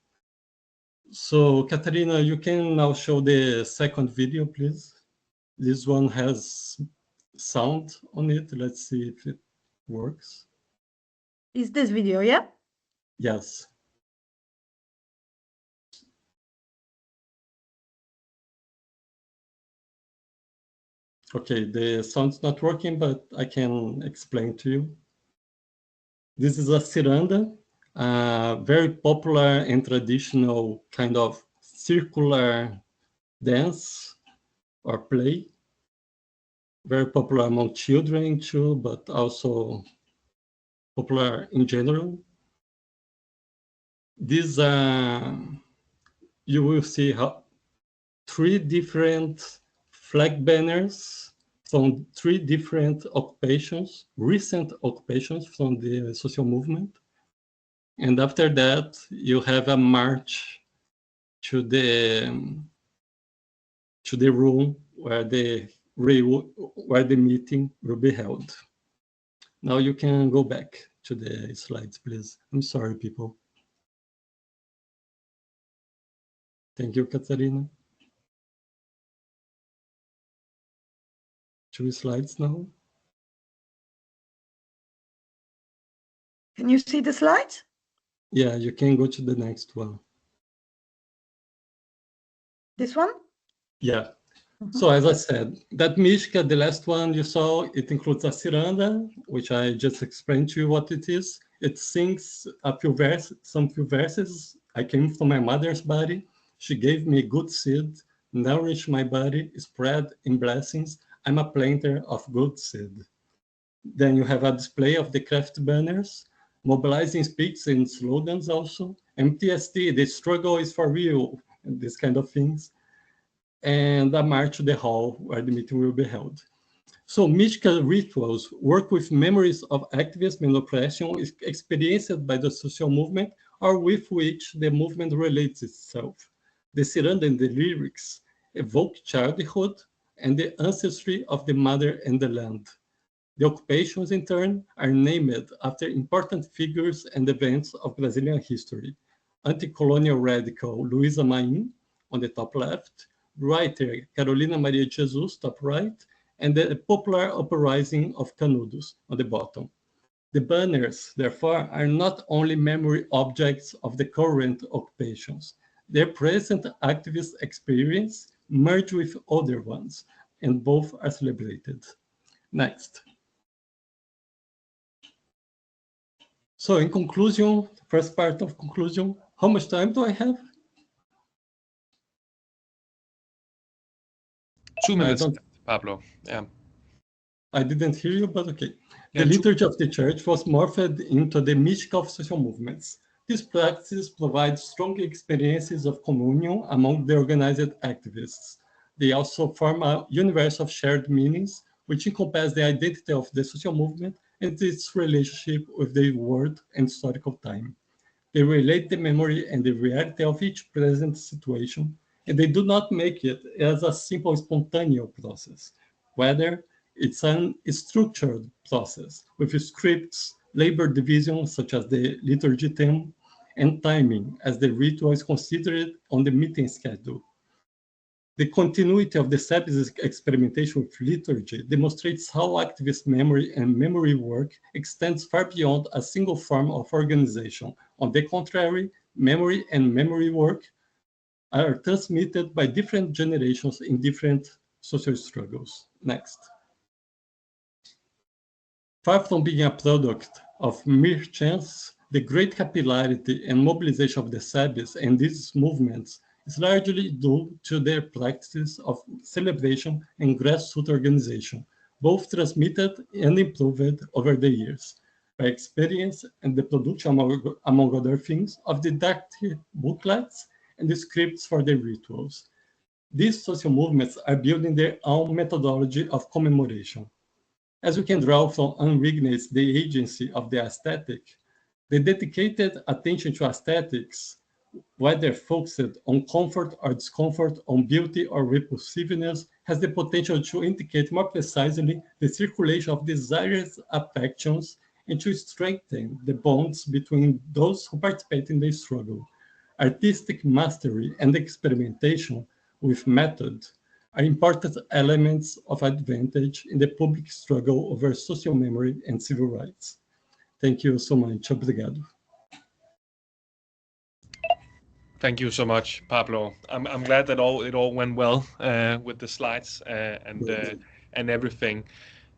So, Catarina, you can now show the second video, please. This one has sound on it. Let's see if it works. Is this video, yeah? Yes. Okay, the sound's not working, but I can explain to you. This is a ciranda, very popular and traditional kind of circular dance or play. Very popular among children too, but also popular in general. These you will see how 3 different flag banners from 3 different occupations, recent occupations from the social movement. And after that, you have a march to the room where the meeting will be held. Now you can go back to the slides, please. I'm sorry, people. Thank you, Katarina. 2 slides now. Can you see the slides? Yeah, you can go to the next one. This one? Yeah. So as I said, that Mishka, the last one you saw, it includes a ciranda, which I just explained to you what it is. It sings some few verses. I came from my mother's body. She gave me good seed, nourished my body, spread in blessings. I'm a planter of good seed. Then you have a display of the craft banners, mobilizing speaks and slogans also. MTST, the struggle is for real, and these kind of things. And a march to the hall where the meeting will be held. So mystical rituals work with memories of activism and oppression experienced by the social movement or with which the movement relates itself. The ciranda and the lyrics evoke childhood and the ancestry of the mother and the land. The occupations, in turn, are named after important figures and events of Brazilian history. Anti-colonial radical Luísa Maim, on the top left, writer Carolina Maria de Jesus, top right, and the popular uprising of Canudos, on the bottom. The banners, therefore, are not only memory objects of the current occupations. Their present activist experience merge with other ones, and both are celebrated. Next. So in conclusion, first part of conclusion, how much time do I have? 2 minutes, Pablo. Yeah. I didn't hear you, but okay. Yeah, The liturgy of the church was morphed into the mystic of social movements. These practices provide strong experiences of communion among the organized activists. They also form a universe of shared meanings, which encompass the identity of the social movement and its relationship with the world and historical time. They relate the memory and the reality of each present situation, and they do not make it as a simple spontaneous process. Rather, it's a structured process with scripts, labor division, such as the liturgy theme, and timing, as the ritual is considered on the meeting schedule. The continuity of the SEP's experimentation with liturgy demonstrates how activist memory and memory work extends far beyond a single form of organization. On the contrary, memory and memory work are transmitted by different generations in different social struggles. Next. Far from being a product of mere chance, the great capillarity and mobilization of the SEBs and these movements is largely due to their practices of celebration and grassroots organization, both transmitted and improved over the years by experience and the production, among other things, of didactic booklets and the scripts for the rituals. These social movements are building their own methodology of commemoration. As we can draw from Unrignet's The Agency of the Aesthetic, the dedicated attention to aesthetics, whether focused on comfort or discomfort, on beauty or repulsiveness, has the potential to indicate more precisely the circulation of desires, affections, and to strengthen the bonds between those who participate in the struggle. Artistic mastery and experimentation with method are important elements of advantage in the public struggle over social memory and civil rights. Thank you so much. Obrigado. Thank you so much, Pablo. I'm glad that it all went well with the slides, and everything.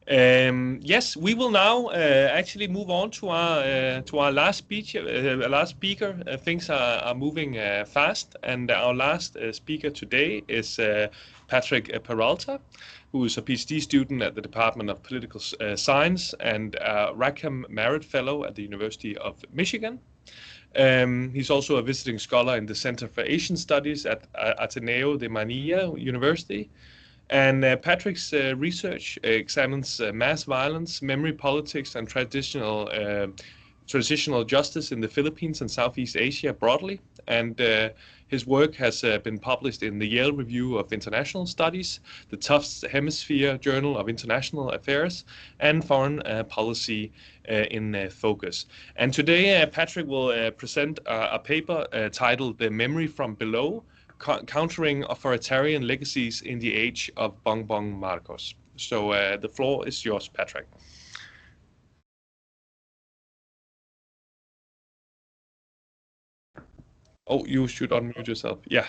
Yes, we will now actually move on to our last speech. Last speaker. Things are moving fast, and our last speaker today is Patrick Peralta, who is a PhD student at the Department of Political Science and Rackham Merit Fellow at the University of Michigan. He's also a visiting scholar in the Center for Asian Studies at Ateneo de Manila University. And Patrick's research examines mass violence, memory politics, and transitional justice in the Philippines and Southeast Asia broadly. And his work has been published in the Yale Review of International Studies, the Tufts Hemisphere Journal of International Affairs, and Foreign Policy in Focus. And today, Patrick will present a paper titled "The Memory from Below: Countering Authoritarian Legacies in the Age of Bongbong Marcos." So the floor is yours, Patrick. Oh, you should unmute yourself. Yeah.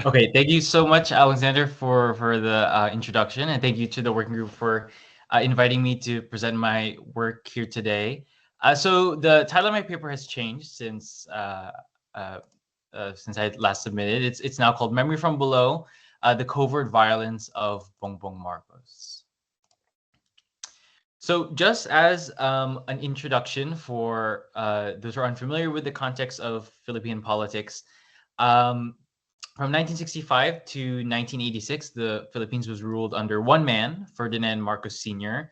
Okay, thank you so much, Alexander, for the introduction, and thank you to the working group for inviting me to present my work here today. So the title of my paper has changed since I last submitted. It's now called "Memory from Below: The Covert Violence of Bongbong Marcos." So just as an introduction for those who are unfamiliar with the context of Philippine politics, from 1965 to 1986, the Philippines was ruled under one man, Ferdinand Marcos Sr.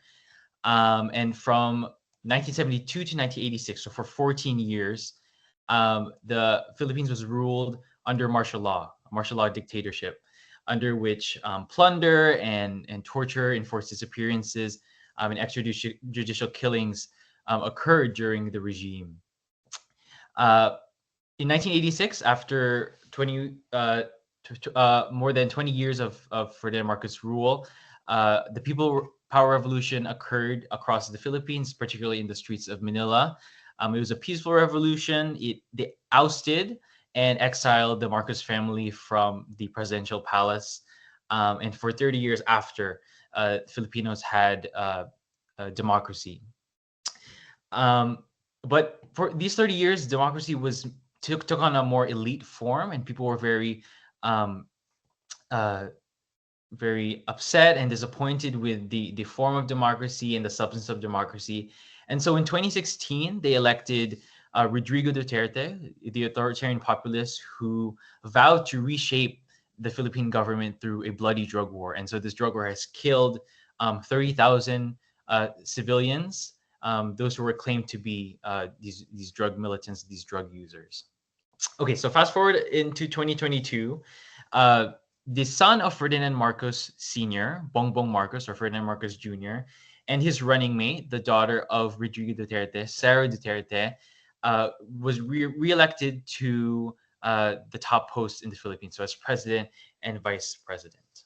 And from 1972 to 1986, so for 14 years, the Philippines was ruled under martial law dictatorship, under which plunder and torture, enforced disappearances, and extrajudicial killings occurred during the regime. In 1986, after more than 20 years of Ferdinand Marcos rule, the People Power Revolution occurred across the Philippines, particularly in the streets of Manila. It was a peaceful revolution. They ousted and exiled the Marcos family from the presidential palace. And for 30 years after, Filipinos had democracy. But for these 30 years, democracy took on a more elite form, and people were very upset and disappointed with the form of democracy and the substance of democracy. And so in 2016, they elected Rodrigo Duterte, the authoritarian populist who vowed to reshape the Philippine government through a bloody drug war. And so this drug war has killed 30,000 civilians, those who were claimed to be these drug militants, these drug users. Okay, so fast forward into 2022, the son of Ferdinand Marcos Sr., Bongbong Marcos, or Ferdinand Marcos Jr., and his running mate, the daughter of Rodrigo Duterte, Sara Duterte, was re-elected to the top post in the Philippines, so as president and vice president.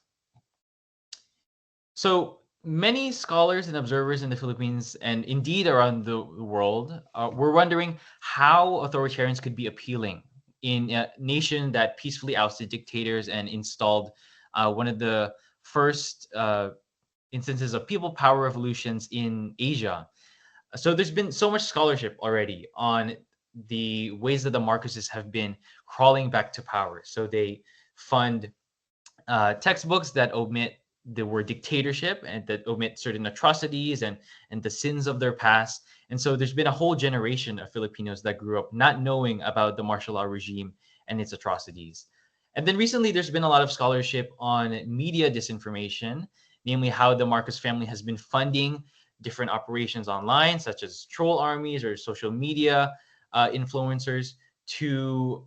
So many scholars and observers in the Philippines, and indeed around the world, were wondering how authoritarians could be appealing in a nation that peacefully ousted dictators and installed one of the first instances of people power revolutions in Asia. So there's been so much scholarship already on the ways that the Marcoses have been crawling back to power. So they fund textbooks that omit the word dictatorship and that omit certain atrocities and the sins of their past. And so there's been a whole generation of Filipinos that grew up not knowing about the martial law regime and its atrocities. And then recently, there's been a lot of scholarship on media disinformation, namely how the Marcos family has been funding different operations online, such as troll armies or social media influencers, to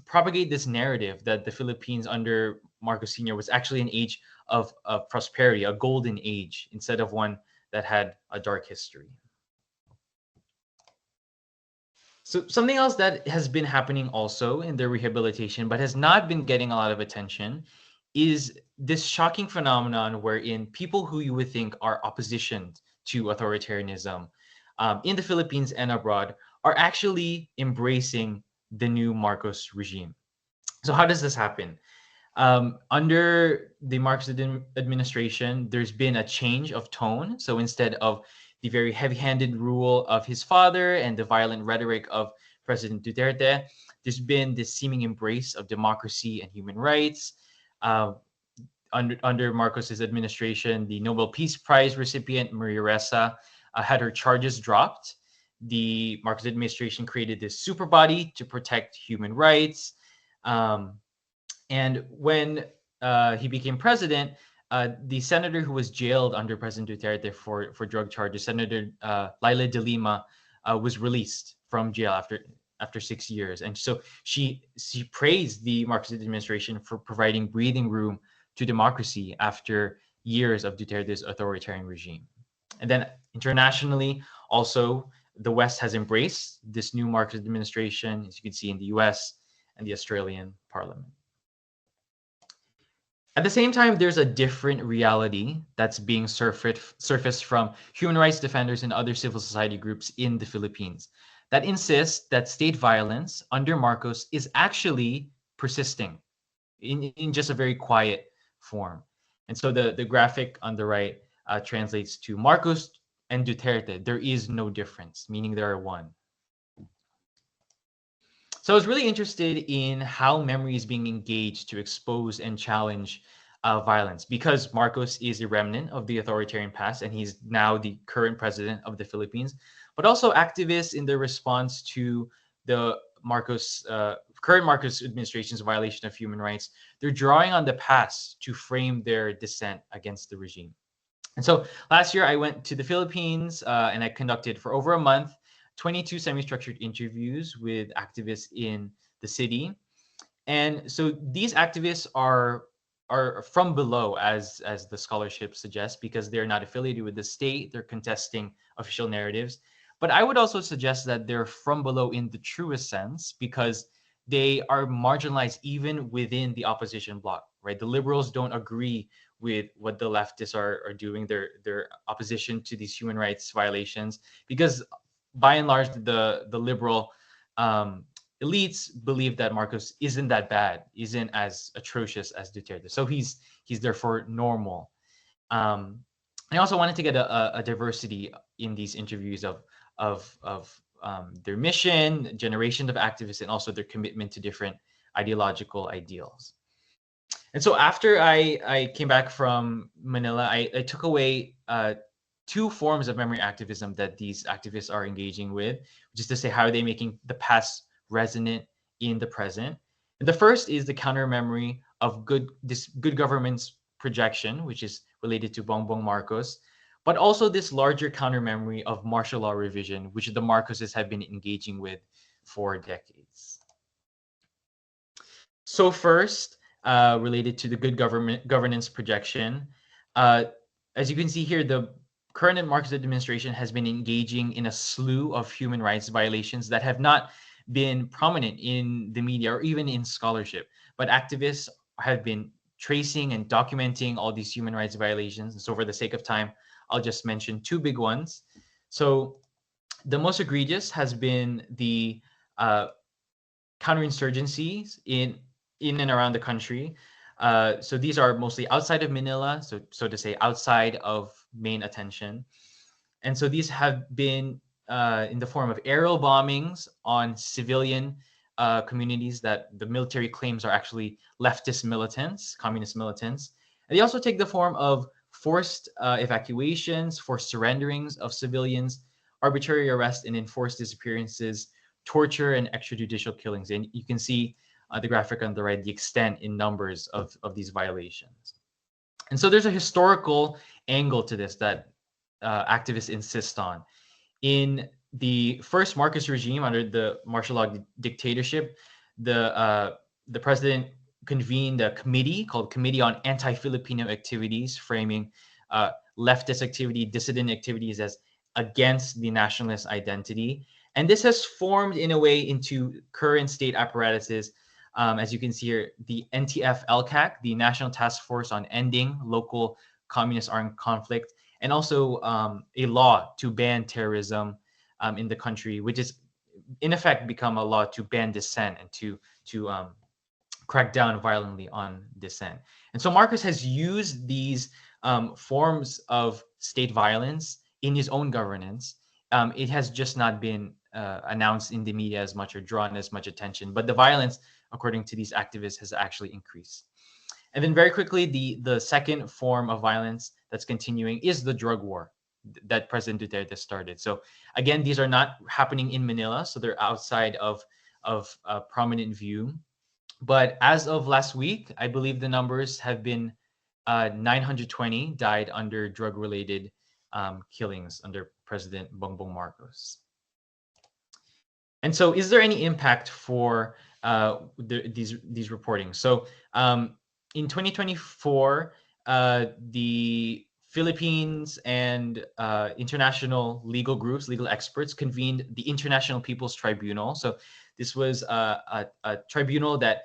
propagate this narrative that the Philippines under Marcos Sr. was actually an age of prosperity, a golden age, instead of one that had a dark history. So something else that has been happening also in the rehabilitation, but has not been getting a lot of attention, is this shocking phenomenon wherein people who you would think are opposition to authoritarianism in the Philippines and abroad are actually embracing the new Marcos regime. So how does this happen? Under the Marcos administration, there's been a change of tone. So instead of the very heavy-handed rule of his father and the violent rhetoric of President Duterte, there's been this seeming embrace of democracy and human rights. Under Marcos's administration, the Nobel Peace Prize recipient Maria Ressa had her charges dropped. The Marcos administration created this super body to protect human rights. And when he became president, the senator who was jailed under President Duterte for drug charges, Senator Laila de Lima, was released from jail after 6 years. And so she praised the Marcos administration for providing breathing room to democracy after years of Duterte's authoritarian regime. And then internationally, also, the West has embraced this new Marcos administration, as you can see in the US and the Australian Parliament. At the same time, there's a different reality that's being surfaced from human rights defenders and other civil society groups in the Philippines that insist that state violence under Marcos is actually persisting in just a very quiet form. And so the graphic on the right translates to Marcos and Duterte, there is no difference, meaning they are one. So I was really interested in how memory is being engaged to expose and challenge violence, because Marcos is a remnant of the authoritarian past and he's now the current president of the Philippines, but also activists in their response to the current Marcos administration's violation of human rights. They're drawing on the past to frame their dissent against the regime. And so last year I went to the Philippines and I conducted for over a month 22 semi-structured interviews with activists in the city. And so these activists are from below, as the scholarship suggests, because they're not affiliated with the state, they're contesting official narratives. But I would also suggest that they're from below in the truest sense, because they are marginalized even within the opposition bloc, right? The liberals don't agree with what the leftists are doing, their opposition to these human rights violations, because by and large, the liberal elites believe that Marcos isn't that bad, isn't as atrocious as Duterte. So he's therefore normal. I also wanted to get a diversity in these interviews of their mission, generation of activists, and also their commitment to different ideological ideals. And so after I came back from Manila, I took away two forms of memory activism that these activists are engaging with, which is to say, how are they making the past resonant in the present? And the first is the counter memory of this good government's projection, which is related to Bongbong Marcos, but also this larger counter memory of martial law revision, which the Marcoses have been engaging with for decades. So first, related to the good governance projection, as you can see here, the current Marcos administration has been engaging in a slew of human rights violations that have not been prominent in the media or even in scholarship, but activists have been tracing and documenting all these human rights violations. And so for the sake of time, I'll just mention two big ones. So the most egregious has been the counterinsurgencies in and around the country. So these are mostly outside of Manila, so to say, outside of main attention. And so these have been in the form of aerial bombings on civilian communities that the military claims are actually leftist militants, communist militants. And they also take the form of forced evacuations, forced surrenderings of civilians, arbitrary arrest and enforced disappearances, torture, and extrajudicial killings. And you can see the graphic on the right, the extent in numbers of these violations. And so there's a historical angle to this that activists insist on. In the first Marcos regime, under the martial law dictatorship, the president convened a committee called Committee on Anti-Filipino Activities, framing leftist activity, dissident activities as against the nationalist identity. And this has formed in a way into current state apparatuses. As you can see here, the NTF-LCAC, the National Task Force on Ending Local Communist Armed Conflict, and also a law to ban terrorism in the country, which is in effect become a law to ban dissent and to crack down violently on dissent. And so Marcos has used these forms of state violence in his own governance. It has just not been announced in the media as much or drawn as much attention, but the violence, according to these activists, has actually increased. And then very quickly, the second form of violence that's continuing is the drug war that President Duterte started. So again, these are not happening in Manila, so they're outside of prominent view. But as of last week, I believe the numbers have been 920 died under drug-related killings under President Bongbong Marcos. And so, is there any impact for these reporting? So, in 2024, the Philippines and international legal groups, legal experts, convened the International People's Tribunal. So, this was a tribunal that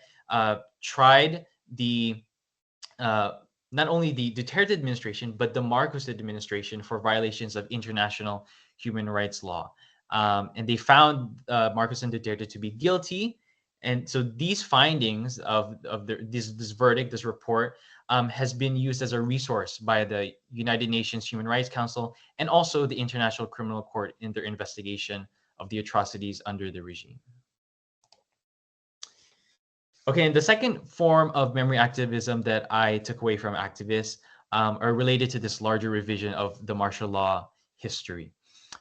tried the not only the Duterte administration, but the Marcos administration for violations of international human rights law. And they found Marcos and Duterte to be guilty. And so these findings of this verdict, this report, has been used as a resource by the United Nations Human Rights Council and also the International Criminal Court in their investigation of the atrocities under the regime. Okay, and the second form of memory activism that I took away from activists are related to this larger revision of the martial law history.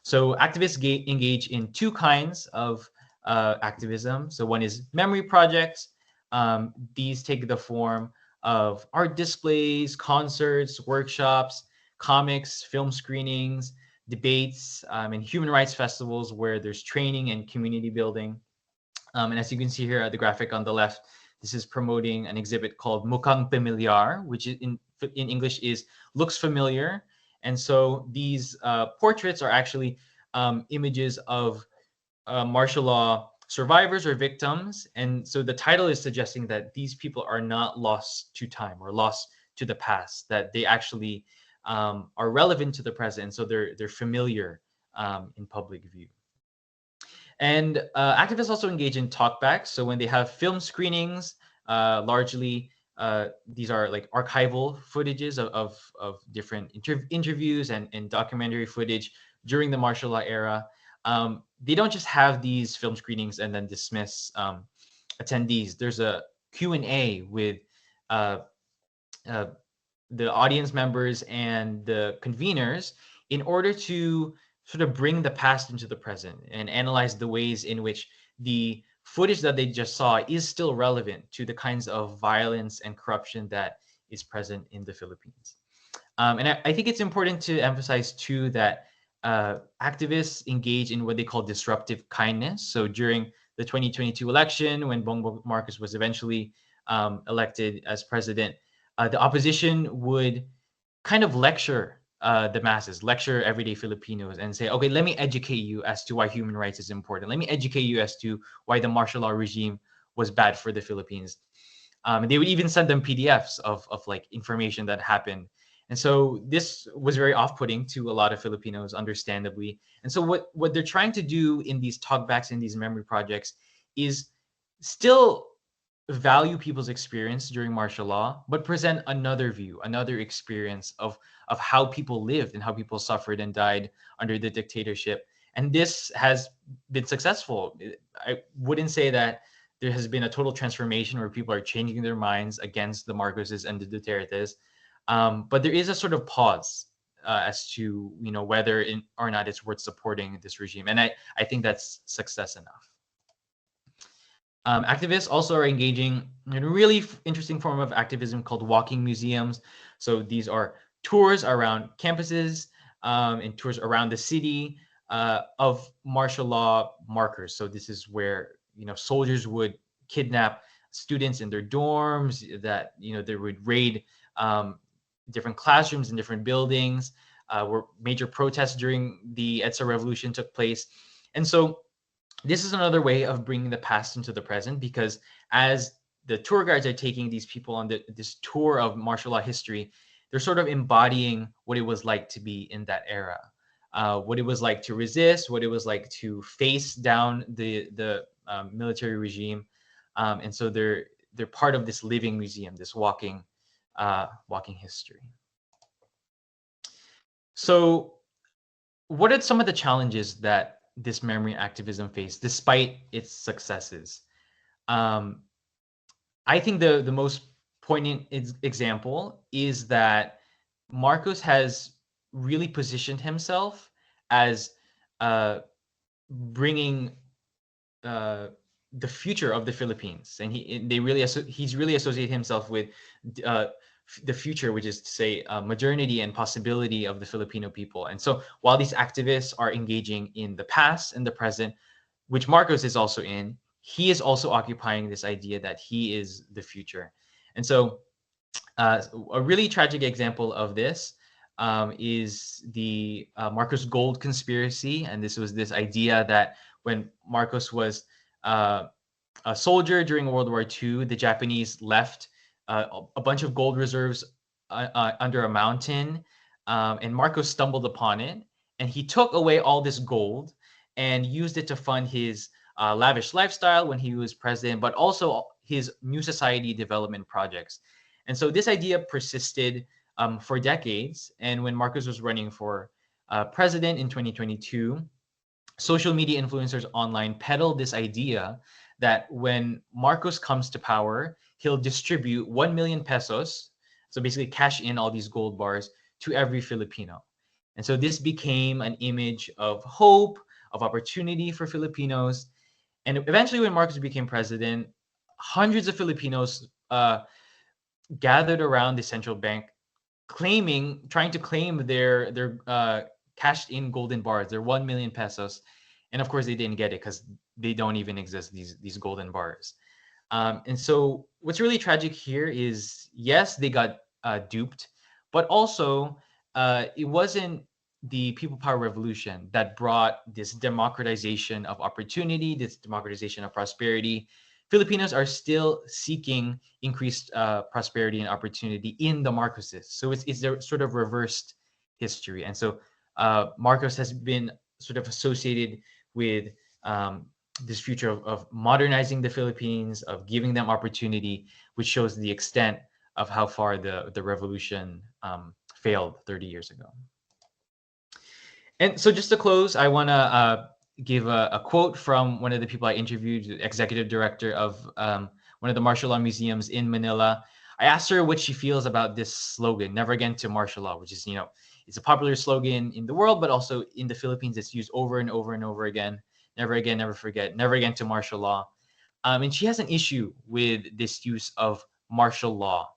So activists engage in two kinds of activism. So one is memory projects. These take the form of art displays, concerts, workshops, comics, film screenings, debates, and human rights festivals where there's training and community building. And as you can see here at the graphic on the left, this is promoting an exhibit called Mukhang Pamilyar, which in English is looks familiar. And so these portraits are actually images of martial law survivors or victims. And so the title is suggesting that these people are not lost to time or lost to the past, that they actually are relevant to the present. So they're familiar in public view. And activists also engage in talkbacks. So when they have film screenings, largely these are like archival footages of different interviews and documentary footage during the martial law era. They don't just have these film screenings and then dismiss attendees. There's a Q&A with the audience members and the conveners in order to sort of bring the past into the present and analyze the ways in which the footage that they just saw is still relevant to the kinds of violence and corruption that is present in the Philippines. And I think it's important to emphasize too that activists engage in what they call disruptive kindness. So during the 2022 election, when Bongbong Marcos was eventually elected as president, the opposition would kind of lecture the masses, lecture everyday Filipinos and say, okay, let me educate you as to why human rights is important. Let me educate you as to why the martial law regime was bad for the Philippines. They would even send them PDFs of like information that happened. And so this was very off-putting to a lot of Filipinos, understandably. And so what they're trying to do in these talkbacks, in these memory projects, is still value people's experience during martial law, but present another view, another experience of how people lived and how people suffered and died under the dictatorship. And this has been successful. I wouldn't say that there has been a total transformation where people are changing their minds against the Marcoses and the Dutertes, but there is a sort of pause as to whether or not it's worth supporting this regime. And I think that's success enough. Activists also are engaging in a really interesting form of activism called walking museums. So these are tours around campuses and tours around the city of martial law markers. So this is where soldiers would kidnap students in their dorms, that they would raid different classrooms in different buildings, where major protests during the EDSA revolution took place. And so this is another way of bringing the past into the present, because as the tour guides are taking these people on this tour of martial law history, they're sort of embodying what it was like to be in that era, what it was like to resist, what it was like to face down the military regime. And so they're they're part of this living museum, this walking history. So what are some of the challenges that this memory activism faced despite its successes? I think the most poignant example is that Marcos has really positioned himself as bringing the future of the Philippines, and he's really associated himself with the future, which is to say modernity and possibility of the Filipino people. And so while these activists are engaging in the past and the present, which Marcos is also in, he is also occupying this idea that he is the future. And so a really tragic example of this is the Marcos Gold conspiracy. And this was this idea that when Marcos was a soldier during World War II, the Japanese left a bunch of gold reserves under a mountain, and Marcos stumbled upon it, and he took away all this gold and used it to fund his lavish lifestyle when he was president, but also his New Society development projects. And so this idea persisted for decades. And when Marcos was running for president in 2022, social media influencers online peddled this idea that when Marcos comes to power, he'll distribute 1 million pesos, so basically cash in all these gold bars, to every Filipino. And so this became an image of hope, of opportunity for Filipinos. And eventually when Marcos became president, hundreds of Filipinos gathered around the central bank trying to claim their cashed in golden bars, their 1 million pesos. And of course they didn't get it because they don't even exist, these golden bars. And so what's really tragic here is, yes, they got duped, but also it wasn't the people power revolution that brought this democratization of opportunity, this democratization of prosperity. Filipinos are still seeking increased prosperity and opportunity in the Marcoses. So it's a sort of reversed history. And so Marcos has been sort of associated with this future of modernizing the Philippines, of giving them opportunity, which shows the extent of how far the revolution failed 30 years ago. And so just to close, I want to give a quote from one of the people I interviewed, the executive director of one of the martial law museums in Manila. I asked her what she feels about this slogan, "Never again to martial law," which is, it's a popular slogan in the world, but also in the Philippines, it's used over and over and over again. Never again, never forget, never again to martial law. And she has an issue with this use of martial law.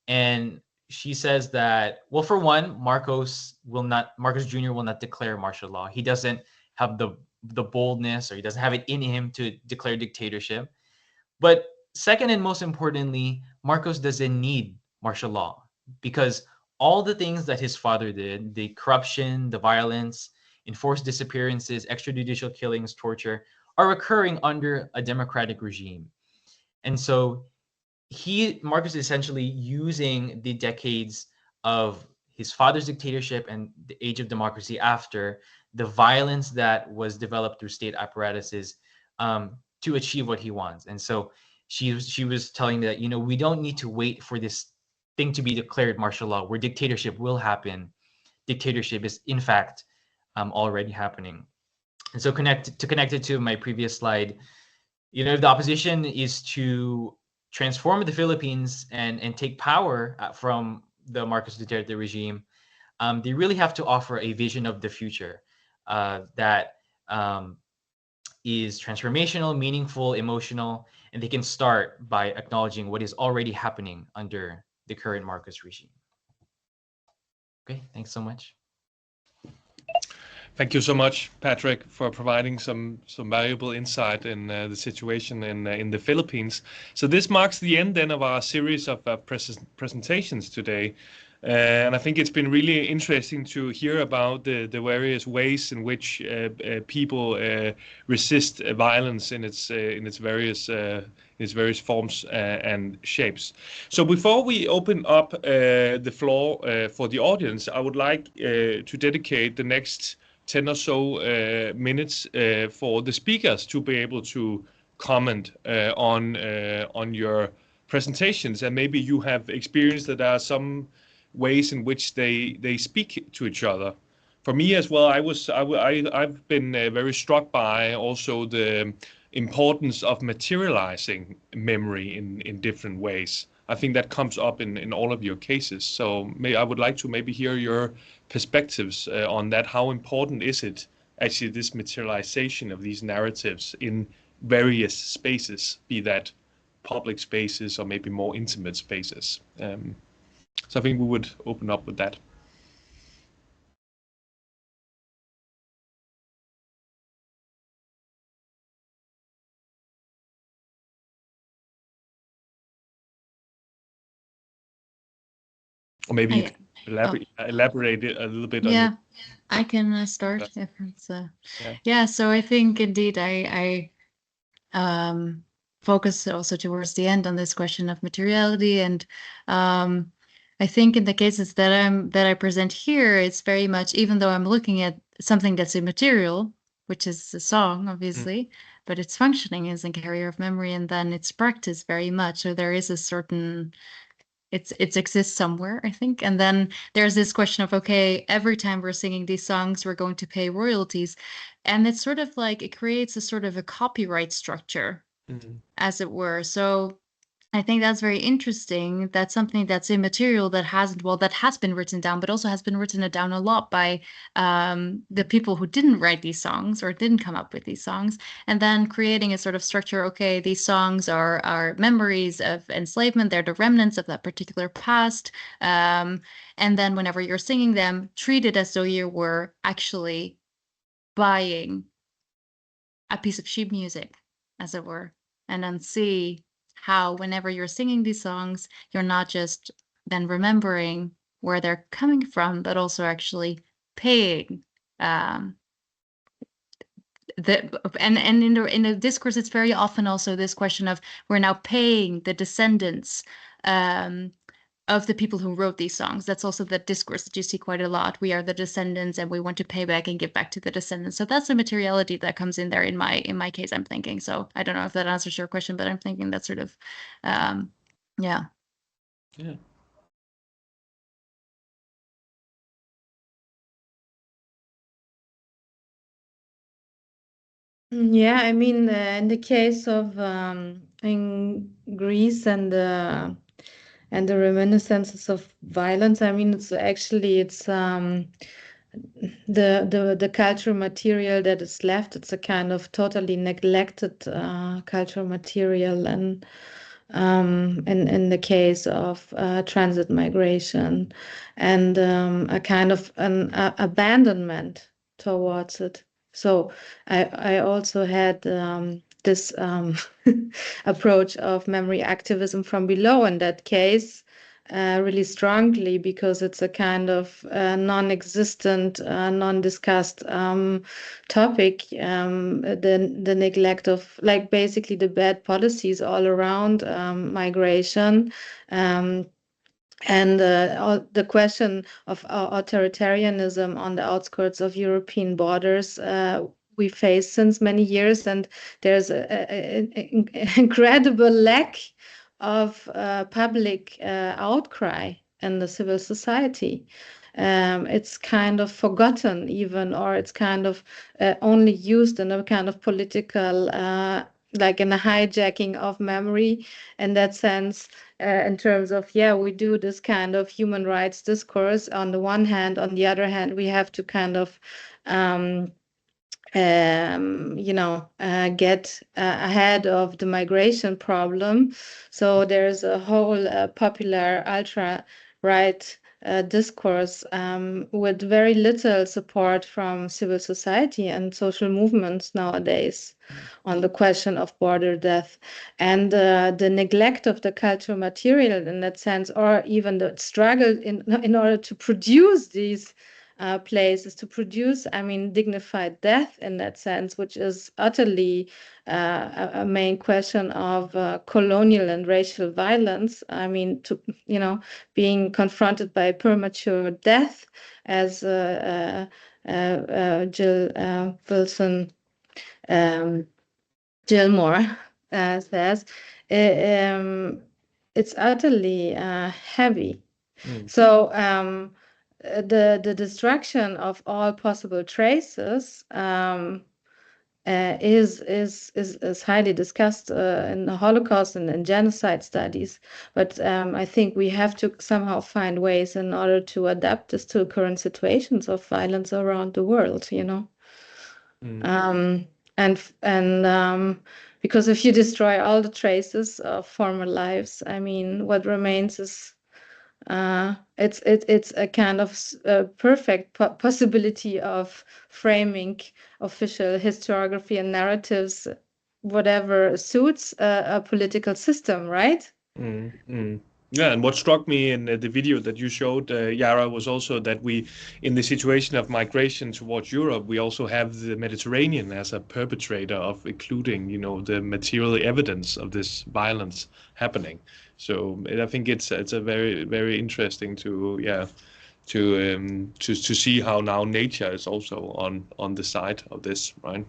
And she says that, well, for one, Marcos Jr. will not declare martial law. He doesn't have the boldness, or he doesn't have it in him to declare dictatorship. But second, and most importantly, Marcos doesn't need martial law, because all the things that his father did, the corruption, the violence, enforced disappearances, extrajudicial killings, torture, are occurring under a democratic regime. And so Marcos is essentially using the decades of his father's dictatorship and the age of democracy after, the violence that was developed through state apparatuses to achieve what he wants. And so she was telling me that, we don't need to wait for this thing to be declared martial law, where dictatorship will happen. Dictatorship is, in fact, already happening. And so connected to my previous slide, if the opposition is to transform the Philippines and take power from the Marcos Duterte regime, they really have to offer a vision of the future that is transformational, meaningful, emotional, and they can start by acknowledging what is already happening under the current Marcos regime. Okay, thanks so much. Thank you so much, Patrick, for providing some valuable insight in the situation in the Philippines. So this marks the end then of our series of presentations today. And I think it's been really interesting to hear about the various ways in which people resist violence in its various forms and shapes. So before we open up the floor for the audience, I would like to dedicate the next 10 or so minutes for the speakers to be able to comment on your presentations, and maybe you have experienced that there are some ways in which they speak to each other. For me as well, I've been very struck by also the importance of materializing memory in different ways. I think that comes up in all of your cases. So I would like to maybe hear your perspectives on that. How important is it actually, this materialization of these narratives in various spaces, be that public spaces or maybe more intimate spaces? So I think we would open up with that. Or maybe you can elaborate it a little bit. Yeah, I can start if it's yeah. So I think indeed I focus also towards the end on this question of materiality, and I think in the cases that I present here, it's very much, even though I'm looking at something that's immaterial, which is a song, obviously, but it's functioning as a carrier of memory, and then it's practiced very much. So there is a certain it exists somewhere, I think. And then there's this question of, okay, every time we're singing these songs, we're going to pay royalties. And it's sort of like it creates a sort of a copyright structure, as it were. So I think that's very interesting. That's something that's immaterial that has been written down, but also has been written down a lot by the people who didn't write these songs or didn't come up with these songs, and then creating a sort of structure. Okay, these songs are memories of enslavement. They're the remnants of that particular past. And then whenever you're singing them, treat it as though you were actually buying a piece of sheet music, as it were, and then see how whenever you're singing these songs, you're not just then remembering where they're coming from, but also actually paying. And in the discourse, it's very often also this question of we're now paying the descendants of the people who wrote these songs. That's also the discourse that you see quite a lot. We are the descendants, and we want to pay back and give back to the descendants. So that's the materiality that comes in there. In my case, I'm thinking. So I don't know if that answers your question, but I'm thinking that sort of, yeah. Yeah. Yeah, I mean, in the case of in Greece and the reminiscences of violence, I mean, it's the cultural material that is left. It's a kind of totally neglected cultural material, and in the case of transit migration, and a kind of an abandonment towards it. So I also had this approach of memory activism from below in that case, really strongly, because it's a kind of non-existent, non-discussed topic, the neglect of, like, basically the bad policies all around migration. And the question of authoritarianism on the outskirts of European borders we face since many years, and there's an incredible lack of public outcry in the civil society. It's kind of forgotten even, or it's kind of only used in a kind of political, like in a hijacking of memory in that sense, in terms of, yeah, we do this kind of human rights discourse on the one hand. On the other hand, we have to kind of get ahead of the migration problem. So there's a whole popular ultra-right discourse with very little support from civil society and social movements nowadays on the question of border death, and the neglect of the cultural material in that sense, or even the struggle in order to produce these places, to produce, I mean, dignified death in that sense, which is utterly a main question of colonial and racial violence. I mean, being confronted by premature death, as Jill Wilson Gilmore says. it's utterly heavy. So the destruction of all possible traces is highly discussed in the Holocaust and in genocide studies. But I think we have to somehow find ways in order to adapt this to current situations of violence around the world, you know. Because if you destroy all the traces of former lives, I mean, what remains is it's a kind of perfect possibility of framing official historiography and narratives, whatever suits a political system, right? Yeah, and what struck me in the video that you showed, Yara, was also that we, in the situation of migration towards Europe, we also have the Mediterranean as a perpetrator of including, you know, the material evidence of this violence happening. So I think it's a very, very interesting to see how now nature is also on the side of this, right?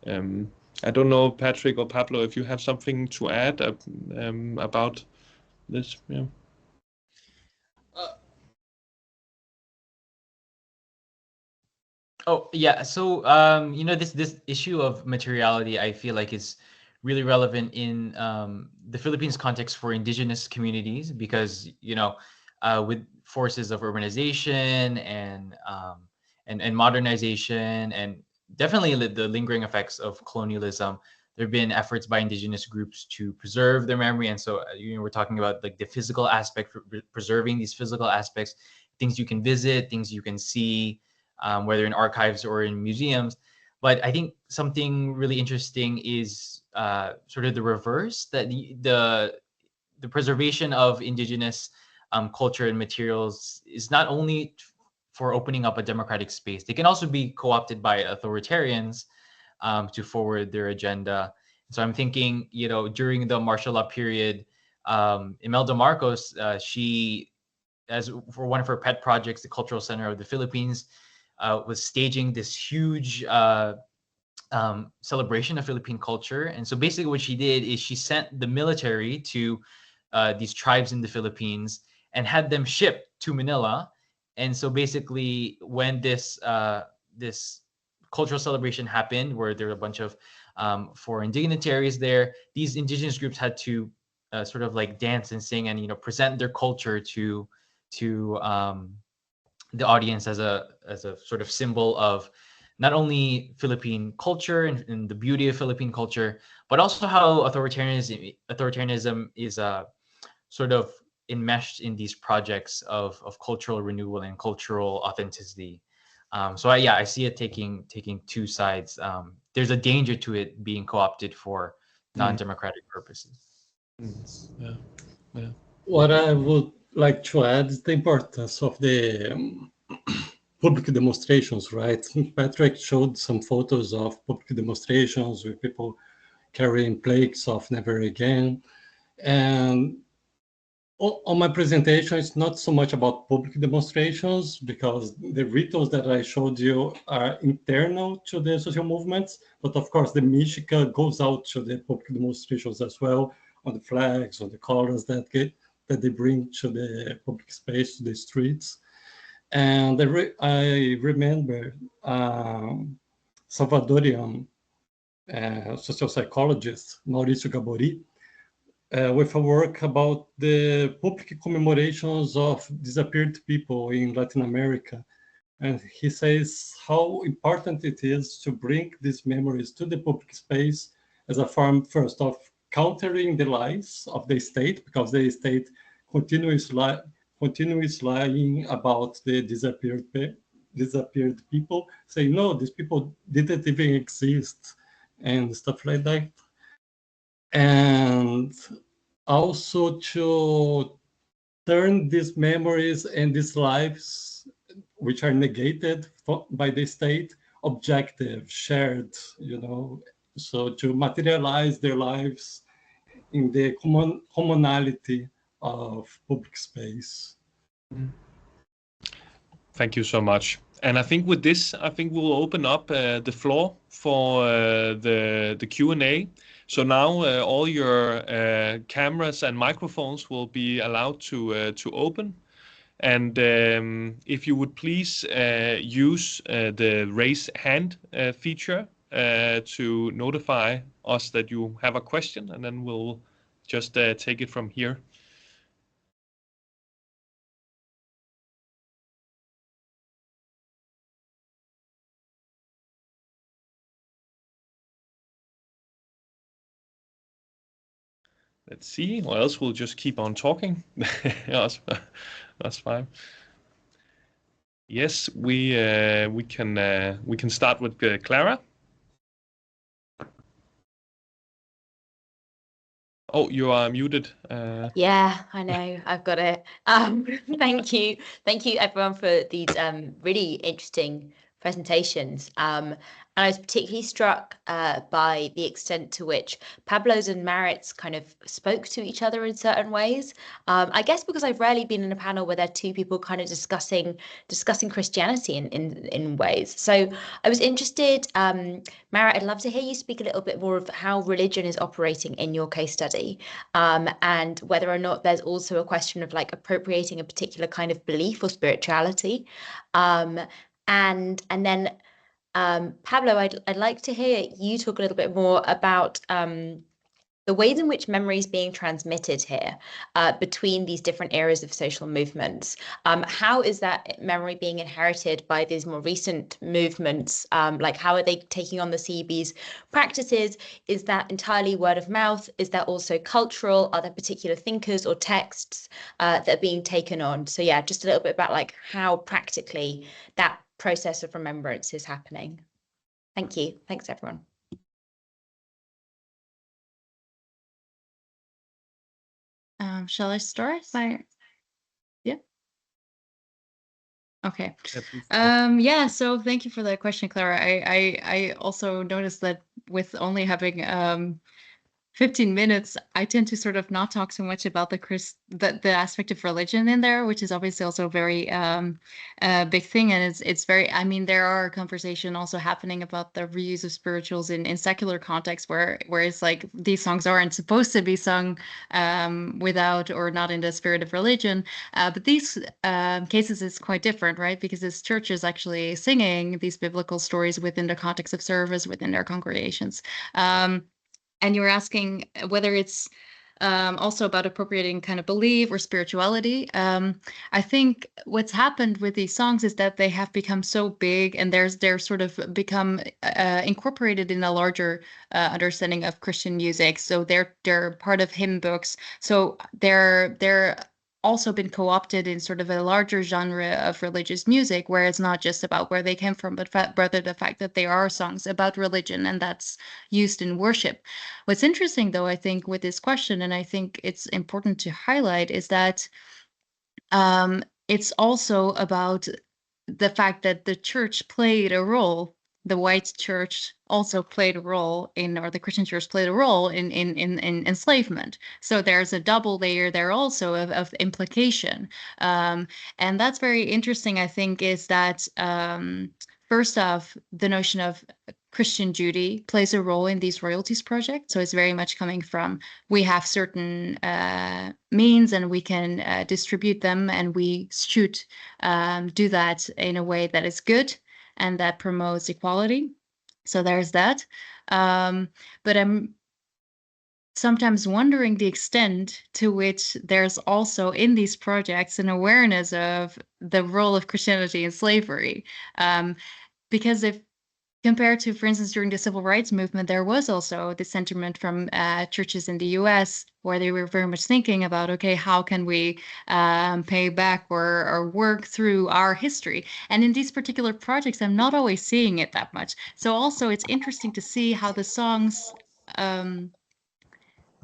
I don't know, Patrick or Pablo, if you have something to add about this. Yeah. Oh yeah, so you know, this issue of materiality, I feel like is really relevant in the Philippines context for indigenous communities, because you know, with forces of urbanization and modernization, and definitely the lingering effects of colonialism, there have been efforts by indigenous groups to preserve their memory. And so you know, we're talking about like the physical aspect, preserving these physical aspects, things you can visit, things you can see, whether in archives or in museums. But I think something really interesting is sort of the reverse, that the preservation of indigenous culture and materials is not only for opening up a democratic space. They can also be co-opted by authoritarians to forward their agenda. So I'm thinking, you know, during the martial law period, Imelda Marcos, she, as for one of her pet projects, the Cultural Center of the Philippines, was staging this huge celebration of Philippine culture. And so basically what she did is she sent the military to these tribes in the Philippines and had them shipped to Manila. And so basically when this cultural celebration happened, where there were a bunch of foreign dignitaries there, these indigenous groups had to sort of like dance and sing and, you know, present their culture to the audience as a sort of symbol of not only Philippine culture and the beauty of Philippine culture, but also how authoritarianism is sort of enmeshed in these projects of cultural renewal and cultural authenticity. So I see it taking two sides. There's a danger to it being co-opted for non-democratic purposes. Yeah. What I would like to add is the importance of the public demonstrations, right? Patrick showed some photos of public demonstrations with people carrying plaques of never again. And on my presentation, it's not so much about public demonstrations, because the rituals that I showed you are internal to the social movements. But of course, the Mística goes out to the public demonstrations as well, on the flags, on the colors that they bring to the public space, to the streets. And I remember Salvadorian social psychologist Maurício Gabori with a work about the public commemorations of disappeared people in Latin America. And he says how important it is to bring these memories to the public space as a form, first, of countering the lies of the state, because the state continues lying about the disappeared people, saying, no, these people didn't even exist, and stuff like that. And also to turn these memories and these lives, which are negated by the state, objective, shared, you know, so to materialize their lives in the commonality of public space. Thank you so much. And I think with this, I think we'll open up the floor for the Q&A. So now all your cameras and microphones will be allowed to open. And if you would please use the raise hand feature to notify us that you have a question, and then we'll just take it from here. Let's see, or else we'll just keep on talking. That's fine. Yes, we can start with Clara. Oh, you are muted. Yeah, I know. I've got it. Thank you. Thank you everyone for these really interesting presentations. And I was particularly struck by the extent to which Pablo's and Marit's kind of spoke to each other in certain ways. I guess because I've rarely been in a panel where there are two people kind of discussing Christianity in ways. So I was interested, Marit, I'd love to hear you speak a little bit more of how religion is operating in your case study, and whether or not there's also a question of like appropriating a particular kind of belief or spirituality. And then Pablo, I'd like to hear you talk a little bit more about the ways in which memory is being transmitted here between these different areas of social movements. How is that memory being inherited by these more recent movements? Like how are they taking on the CEB's practices? Is that entirely word of mouth? Is that also cultural? Are there particular thinkers or texts that are being taken on? So yeah, just a little bit about like how practically that process of remembrance is happening. Thank you. Thanks, everyone. Shall I start? Yeah. Okay. Yeah, so thank you for that question, Clara. I also noticed that with only having 15 minutes, I tend to sort of not talk so much about the aspect of religion in there, which is obviously also a very big thing. And it's very, I mean, there are conversation also happening about the reuse of spirituals in secular context where it's like these songs aren't supposed to be sung without or not in the spirit of religion. But these cases is quite different, right? Because it's churches actually singing these biblical stories within the context of service within their congregations. And you were asking whether it's also about appropriating kind of belief or spirituality. I think what's happened with these songs is that they have become so big and they're sort of become incorporated in a larger understanding of Christian music. So they're part of hymn books. So they're also been co-opted in sort of a larger genre of religious music where it's not just about where they came from, but rather the fact that they are songs about religion and that's used in worship. What's interesting, though, I think, with this question, and I think it's important to highlight, is that it's also about the fact that the church played a role. The white church also played a role in, or the Christian church played a role in enslavement. So there's a double layer there also of implication. And that's very interesting, I think, is that first off, the notion of Christian duty plays a role in these royalties projects. So it's very much coming from, we have certain means and we can distribute them and we should do that in a way that is good and that promotes equality. So there's that. But I'm sometimes wondering the extent to which there's also in these projects an awareness of the role of Christianity in slavery. Because if compared to, for instance, during the civil rights movement, there was also the sentiment from churches in the US where they were very much thinking about, okay, how can we pay back or work through our history? And in these particular projects, I'm not always seeing it that much. So also it's interesting to see how the songs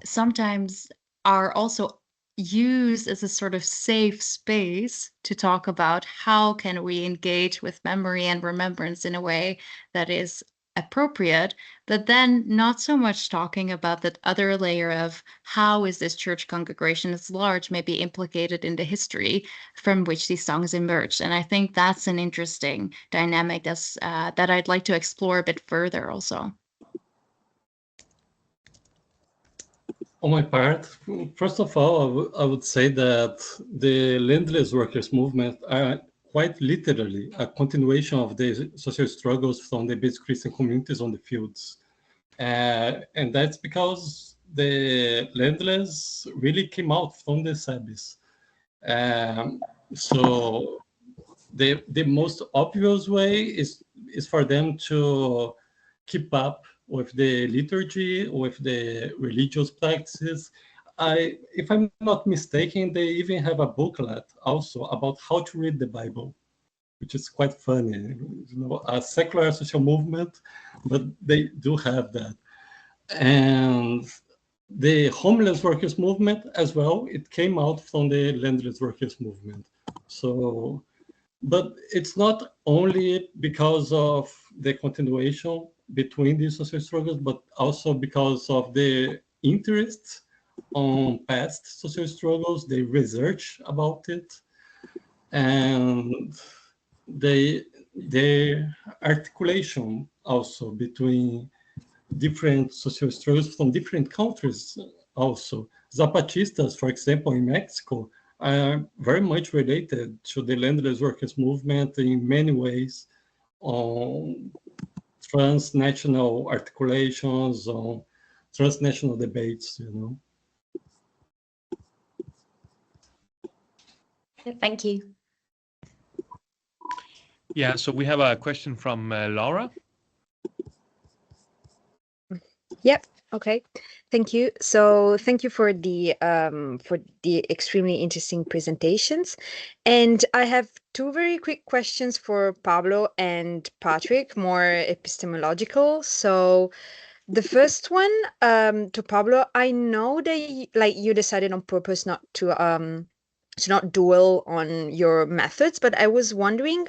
sometimes are also used as a sort of safe space to talk about how can we engage with memory and remembrance in a way that is appropriate, but then not so much talking about that other layer of how is this church congregation at large maybe implicated in the history from which these songs emerged. And I think that's an interesting dynamic that's that I'd like to explore a bit further also. On my part, first of all, I would say that the landless workers movement are quite literally a continuation of the social struggles from the basic Christian communities on the fields. And that's because the landless really came out from the SABs. So the most obvious way is for them to keep up with the liturgy, with the religious practices. If I'm not mistaken, they even have a booklet also about how to read the Bible, which is quite funny. A secular social movement, but they do have that. And the homeless workers movement as well, it came out from the landless workers movement. So, but it's not only because of the continuation between these social struggles, but also because of the interest on past social struggles, the research about it, and the articulation also between different social struggles from different countries also. Zapatistas, for example, in Mexico, are very much related to the landless workers movement in many ways, on transnational articulations, on transnational debates, you know. Thank you. Yeah, so we have a question from Laura. Yep. Okay. Thank you. So thank you for the extremely interesting presentations. And I have two very quick questions for Pablo and Patrick, more epistemological. So the first one, to Pablo, I know that you decided on purpose not to not dwell on your methods, but I was wondering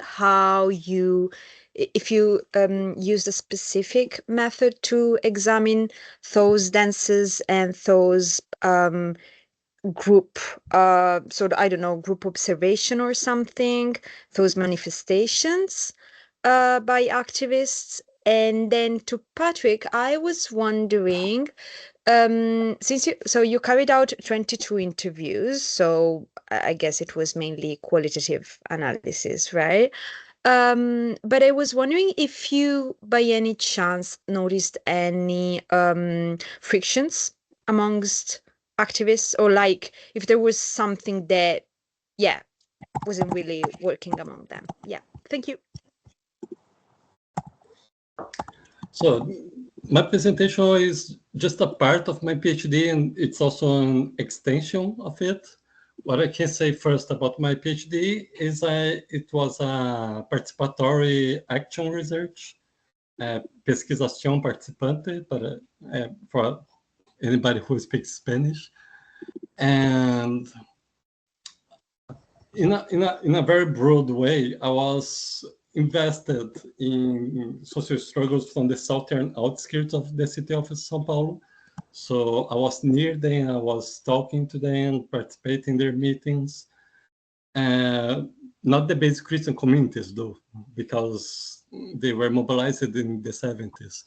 if you used a specific method to examine those dances and those group sort of, I don't know, group observation or something, those manifestations by activists. And then to Patrick, I was wondering, since you carried out 22 interviews, so I guess it was mainly qualitative analysis, right? But I was wondering if you, by any chance, noticed any frictions amongst activists, or like if there was something that, yeah, wasn't really working among them. Yeah, thank you. So my presentation is just a part of my PhD, and it's also an extension of it. What I can say first about my PhD is it was a participatory action research, pesquisación participante, for anybody who speaks Spanish. And in a very broad way, I was invested in social struggles from the southern outskirts of the city of São Paulo. So I was near them, I was talking to them, participating in their meetings. Not the basic Christian communities, though, because they were mobilized in the 70s.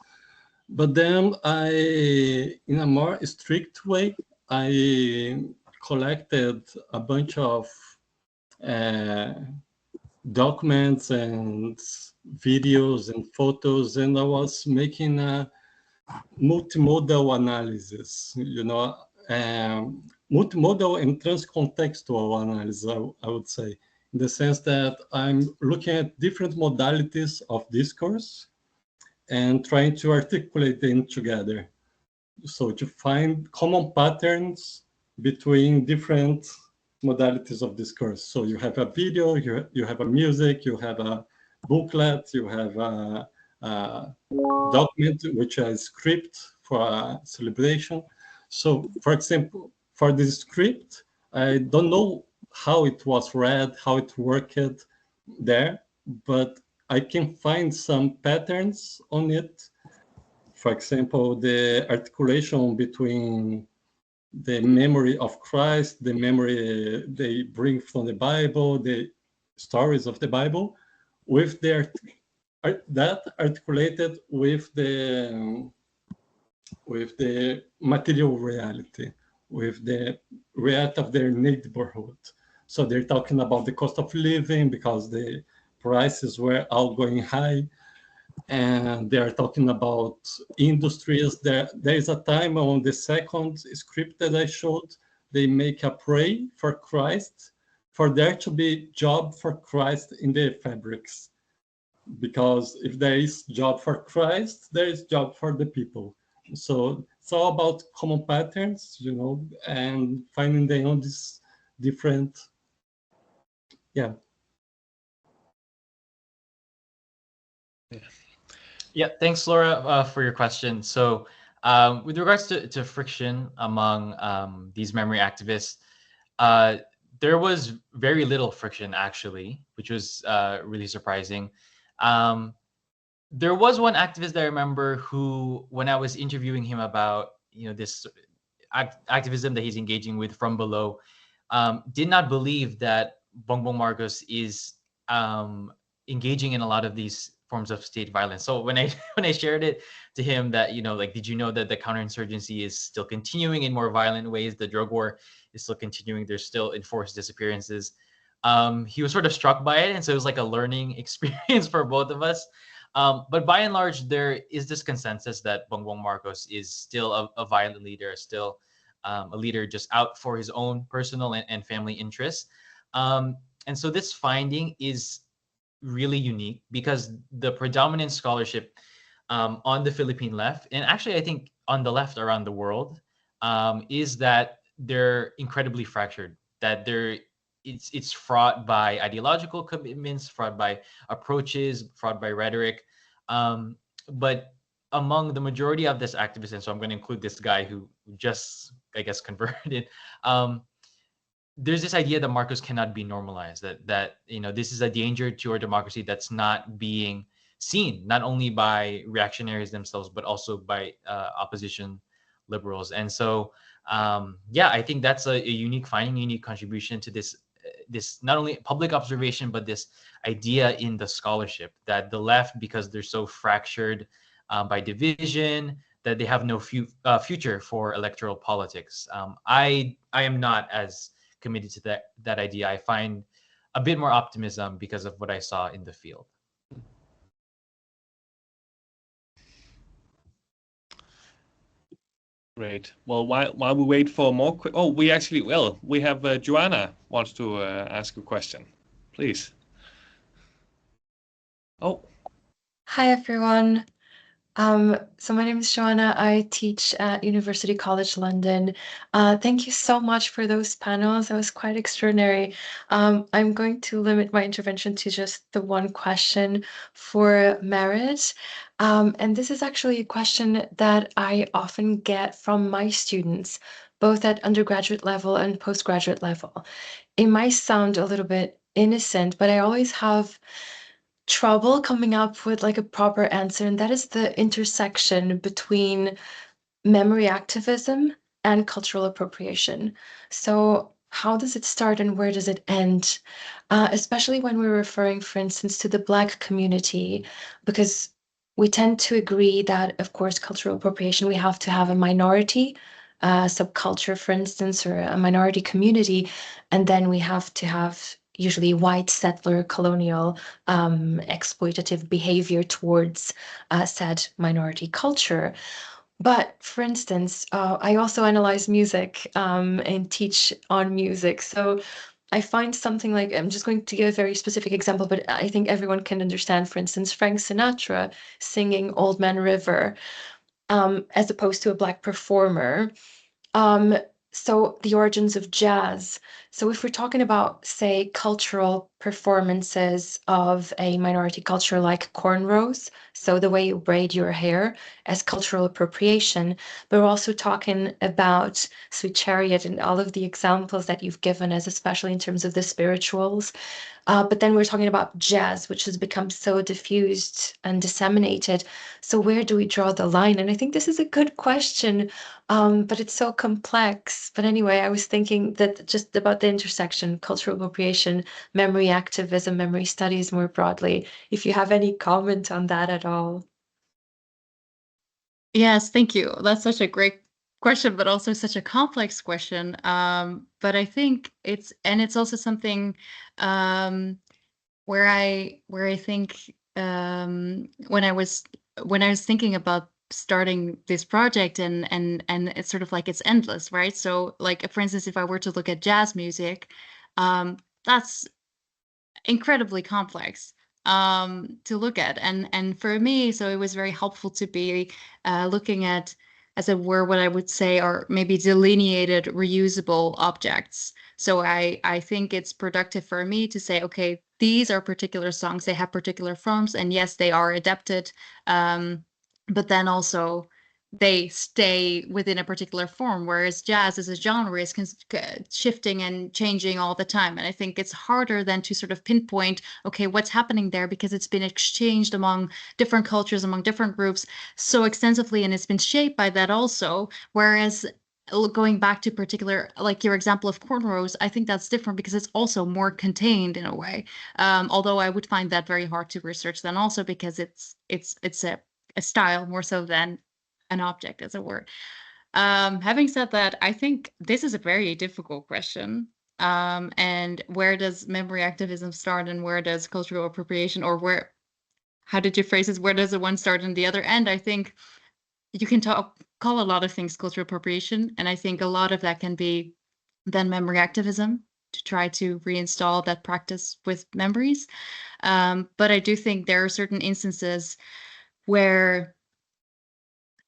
But then in a more strict way, I collected a bunch of documents and videos and photos, and I was making a multimodal analysis, you know, multimodal and transcontextual analysis, I would say, in the sense that I'm looking at different modalities of discourse and trying to articulate them together. So to find common patterns between different modalities of discourse. So you have a video, you have a music, you have a booklet, you have a document, which is a script for a celebration. So for example, for this script, I don't know how it was read, how it worked there, but I can find some patterns on it. For example, the articulation between the memory of Christ, the memory they bring from the Bible, the stories of the Bible, with that articulated with the with the material reality, with the reality of their neighborhood. So they're talking about the cost of living because the prices were all going high. And they are talking about industries. There is a time on the second script that I showed, they make a pray for Christ, for there to be job for Christ in the fabrics. Because if there is job for Christ, there is job for the people. So it's all about common patterns, you know, and finding their own this different, yeah. Yeah, thanks, Laura, for your question. So with regards to friction among these memory activists, there was very little friction, actually, which was really surprising. There was one activist that I remember who, when I was interviewing him about this activism that he's engaging with from below, did not believe that Bongbong Marcos is engaging in a lot of these forms of state violence. So when I shared it to him that, like, did you know that the counterinsurgency is still continuing in more violent ways? The drug war is still continuing. There's still enforced disappearances. He was sort of struck by it. And so it was like a learning experience for both of us. But by and large, there is this consensus that Bongbong Marcos is still a violent leader, still a leader just out for his own personal and family interests. And so this finding is really unique because the predominant scholarship on the Philippine left, and actually I think on the left around the world, is that they're incredibly fractured, that it's fraught by ideological commitments, fraught by approaches, fraught by rhetoric. But among the majority of this activists, and so I'm going to include this guy who just, I guess, converted, there's this idea that Marcos cannot be normalized, that this is a danger to our democracy that's not being seen, not only by reactionaries themselves, but also by opposition liberals. And so, I think that's a unique finding, unique contribution to this not only public observation, but this idea in the scholarship that the left, because they're so fractured by division, that they have no future for electoral politics. I am not as committed to that idea. I find a bit more optimism because of what I saw in the field. Great. Well, while we wait for more, we have Joanna wants to ask a question. Please. Oh. Hi, everyone. So my name is Joanna. I teach at University College London. Thank you so much for those panels. That was quite extraordinary. I'm going to limit my intervention to just the one question for merit. And this is actually a question that I often get from my students, both at undergraduate level and postgraduate level. It might sound a little bit innocent, but I always have trouble coming up with like a proper answer, and that is the intersection between memory activism and cultural appropriation. So how does it start and where does it end? Especially when we're referring, for instance, to the Black community, because we tend to agree that, of course, cultural appropriation, we have to have a minority subculture, for instance, or a minority community, and then we have to have usually white settler colonial exploitative behavior towards said minority culture. But for instance, I also analyze music and teach on music. So I find something like, I'm just going to give a very specific example, but I think everyone can understand, for instance, Frank Sinatra singing Old Man River as opposed to a Black performer. So the origins of jazz. So if we're talking about, say, cultural performances of a minority culture like cornrows, so the way you braid your hair as cultural appropriation, but we're also talking about Sweet Chariot and all of the examples that you've given us, especially in terms of the spirituals. But then we're talking about jazz, which has become so diffused and disseminated. So where do we draw the line? And I think this is a good question, but it's so complex. But anyway, I was thinking that just about the intersection, cultural appropriation, memory activism, memory studies more broadly, if you have any comment on that at all. Yes, thank you. That's such a great question, but also such a complex question. But I think it's also something where I think when I was thinking about starting this project and it's sort of like it's endless, right? So like for instance, if I were to look at jazz music, that's incredibly complex to look at. And for me, so it was very helpful to be looking at, as it were, what I would say are maybe delineated reusable objects. So I think it's productive for me to say, okay, these are particular songs, they have particular forms, and yes, they are adapted, but then also they stay within a particular form, whereas jazz as a genre is shifting and changing all the time. And I think it's harder than to sort of pinpoint, okay, what's happening there, because it's been exchanged among different cultures, among different groups so extensively, and it's been shaped by that also. Whereas going back to particular, like your example of cornrows, I think that's different because it's also more contained in a way. Although I would find that very hard to research then also, because it's a style more so than an object, as it were. Having said that, I think this is a very difficult question. And where does memory activism start, and where does cultural appropriation, or how did you phrase it? Where does the one start and the other end? I think you can call a lot of things cultural appropriation, and I think a lot of that can be then memory activism, to try to reinstall that practice with memories. But I do think there are certain instances where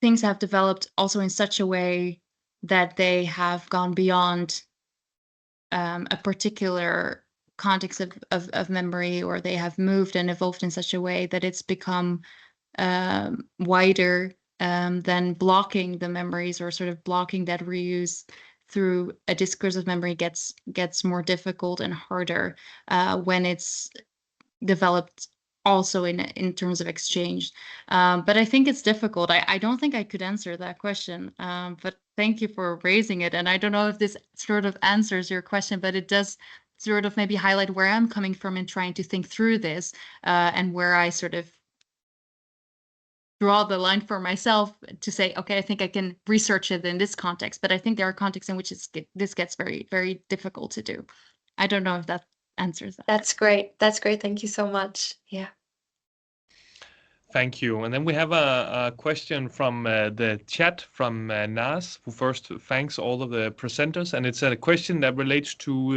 things have developed also in such a way that they have gone beyond a particular context of memory, or they have moved and evolved in such a way that it's become wider than blocking the memories, or sort of blocking that reuse through a discourse of memory gets more difficult and harder when it's developed also in terms of exchange. But I think it's difficult. I don't think I could answer that question, but thank you for raising it. And I don't know if this sort of answers your question, but it does sort of maybe highlight where I'm coming from in trying to think through this, and where I sort of draw the line for myself to say, okay, I think I can research it in this context, but I think there are contexts in which this gets very, very difficult to do. I don't know if that answers that. That's great. That's great. Thank you so much. Yeah. Thank you. And then we have a question from the chat from Nas, who first thanks all of the presenters. And it's a question that relates to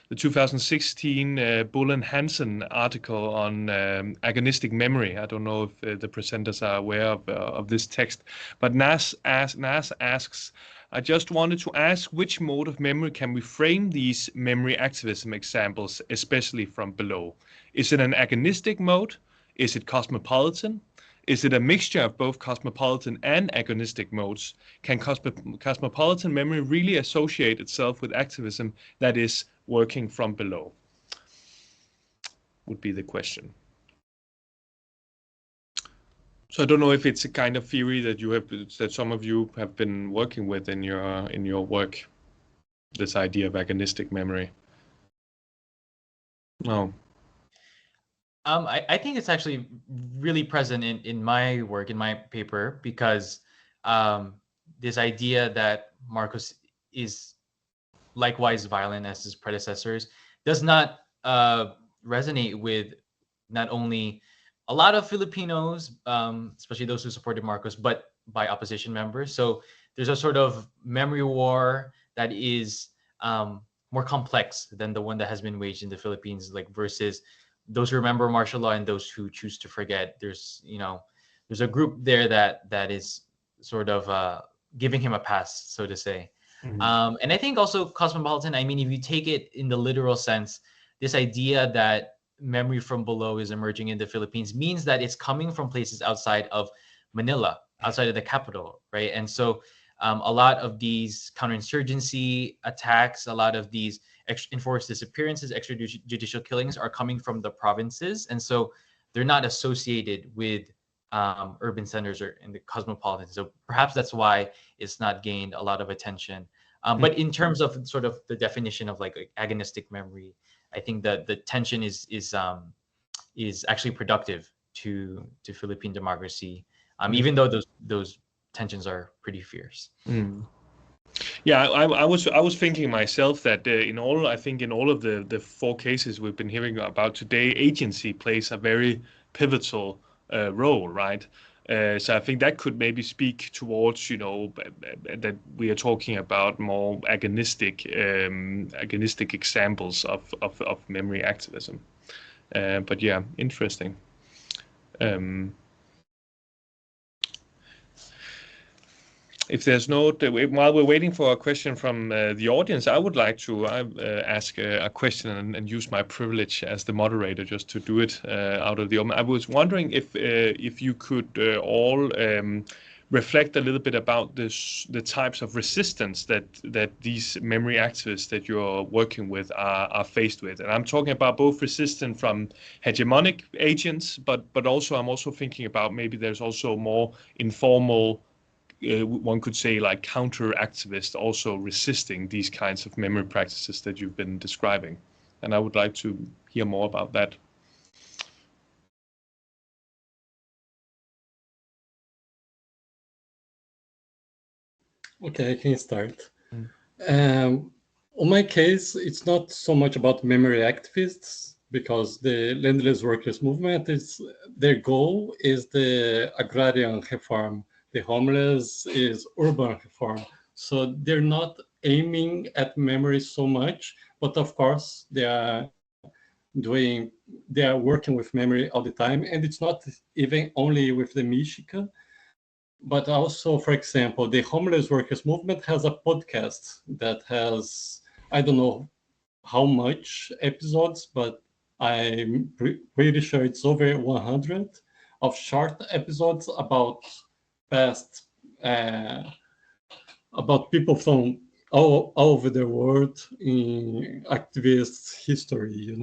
the 2016 Bullen Hansen article on agonistic memory. I don't know if the presenters are aware of this text, but Nas asks, I just wanted to ask, which mode of memory can we frame these memory activism examples, especially from below? Is it an agonistic mode? Is it cosmopolitan? Is it a mixture of both cosmopolitan and agonistic modes? Can cosmopolitan memory really associate itself with activism that is working from below? Would be the question. So I don't know if it's a kind of theory that some of you have been working with in your work, this idea of agonistic memory. No. I think it's actually really present in my work, in my paper, because this idea that Marcos is likewise violent as his predecessors does not resonate with not only a lot of Filipinos, especially those who supported Marcos, but by opposition members. So there's a sort of memory war that is more complex than the one that has been waged in the Philippines, like versus those who remember martial law and those who choose to forget. There's a group there that is sort of giving him a pass, so to say. Mm-hmm. And I think also cosmopolitan, I mean, if you take it in the literal sense, this idea that memory from below is emerging in the Philippines means that it's coming from places outside of Manila, outside of the capital, right? And so a lot of these counterinsurgency attacks, a lot of these enforced disappearances, extrajudicial killings are coming from the provinces. And so they're not associated with urban centers or in the cosmopolitan. So perhaps that's why it's not gained a lot of attention. But in terms of sort of the definition of like agonistic memory, I think that the tension is actually productive to Philippine democracy. Even though those tensions are pretty fierce. Yeah, I was thinking myself that in all of the four cases we've been hearing about today, agency plays a very pivotal role, right? So I think that could maybe speak towards, that we are talking about more agonistic examples of memory activism. But yeah, interesting. If there's while we're waiting for a question from the audience, I would like to ask a question and use my privilege as the moderator just to do it out of the open. I was wondering if you could all reflect a little bit about the types of resistance that these memory activists that you're working with are faced with. And I'm talking about both resistance from hegemonic agents, but also I'm also thinking about maybe there's also more informal, one could say, like counter activists also resisting these kinds of memory practices that you've been describing. And I would like to hear more about that. Okay, I can start. On my case, it's not so much about memory activists, because the landless workers movement their goal is the agrarian reform. The homeless is urban reform. So they're not aiming at memory so much, but of course they are working with memory all the time. And it's not even only with the Michigan, but also, for example, the homeless workers movement has a podcast that has, I don't know how much episodes, but I'm pretty sure it's over 100 of short episodes about past, about people from all over the world in activist history,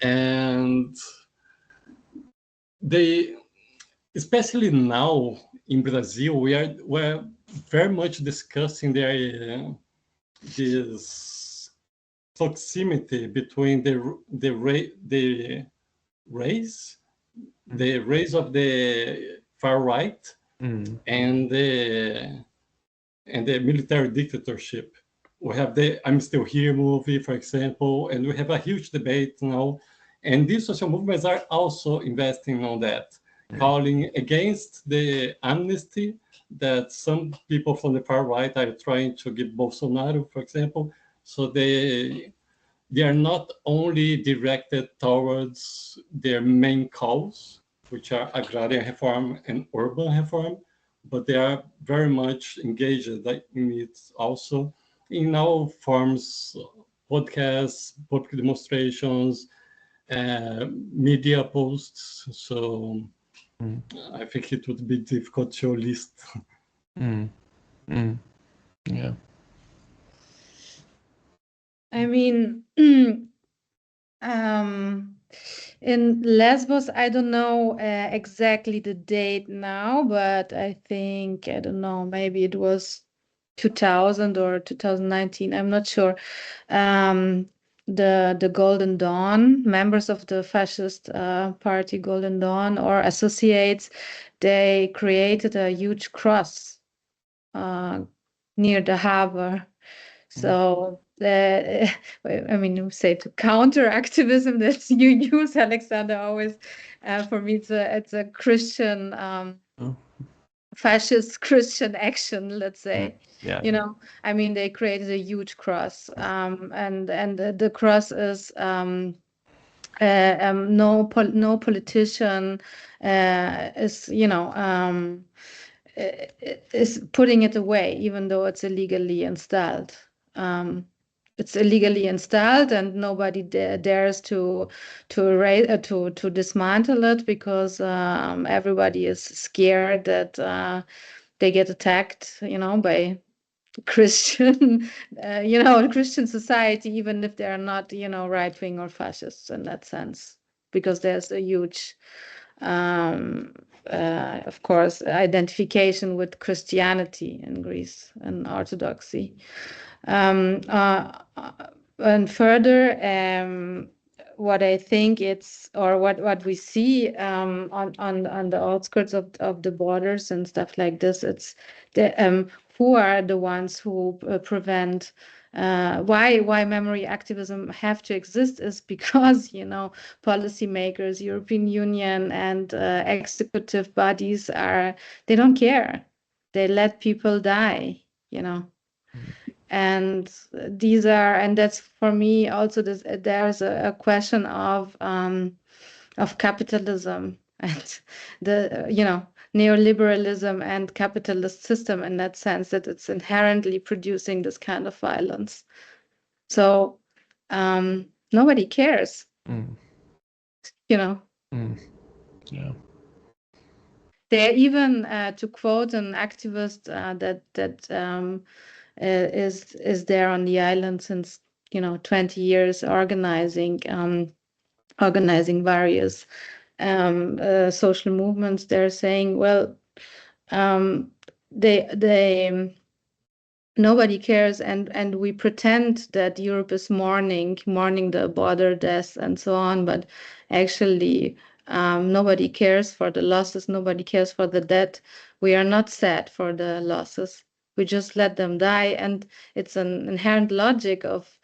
And they, especially now in Brazil, we're very much discussing this proximity between the race of the far right and the military dictatorship. We have the I'm Still Here movie, for example, and we have a huge debate now. And these social movements are also investing on that, calling against the amnesty that some people from the far right are trying to give Bolsonaro, for example. So they are not only directed towards their main cause, which are agrarian reform and urban reform, but they are very much engaged in it also in all forms, podcasts, public demonstrations, media posts. So I think it would be difficult to list. Yeah. I mean, in Lesbos, I don't know exactly the date now, but I think, I don't know, maybe it was 2000 or 2019, I'm not sure. The Golden Dawn, members of the fascist party Golden Dawn or associates, they created a huge cross near the harbor. So I mean, you say to counter activism that you use, Alexander, always. For me, it's a Christian, fascist Christian action, let's say. Yeah. I mean, they created a huge cross, and the cross is no politician is is putting it away, even though it's illegally installed. It's illegally installed, and nobody dares to dismantle it, because everybody is scared that they get attacked, by Christian, Christian society, even if they're not, right wing or fascists in that sense, because there's a huge, of course, identification with Christianity in Greece and Orthodoxy. And further, what I think it's, or what we see on the outskirts of the borders and stuff like this, it's the who are the ones who prevent. Why memory activism have to exist is because, you know, policymakers, European Union, and executive bodies they don't care. They let people die, you know. And that's for me also there's a question of capitalism and the, you know, neoliberalism and capitalist system, in that sense that it's inherently producing this kind of violence. So nobody cares, you know. Yeah. They're even, to quote an activist that is there on the island since, you know, 20 years, organizing various social movements. They're saying, well, they nobody cares, and we pretend that Europe is mourning the border deaths and so on, but actually nobody cares for the losses, nobody cares for the dead. We are not sad for the losses, we just let them die. And it's an inherent logic of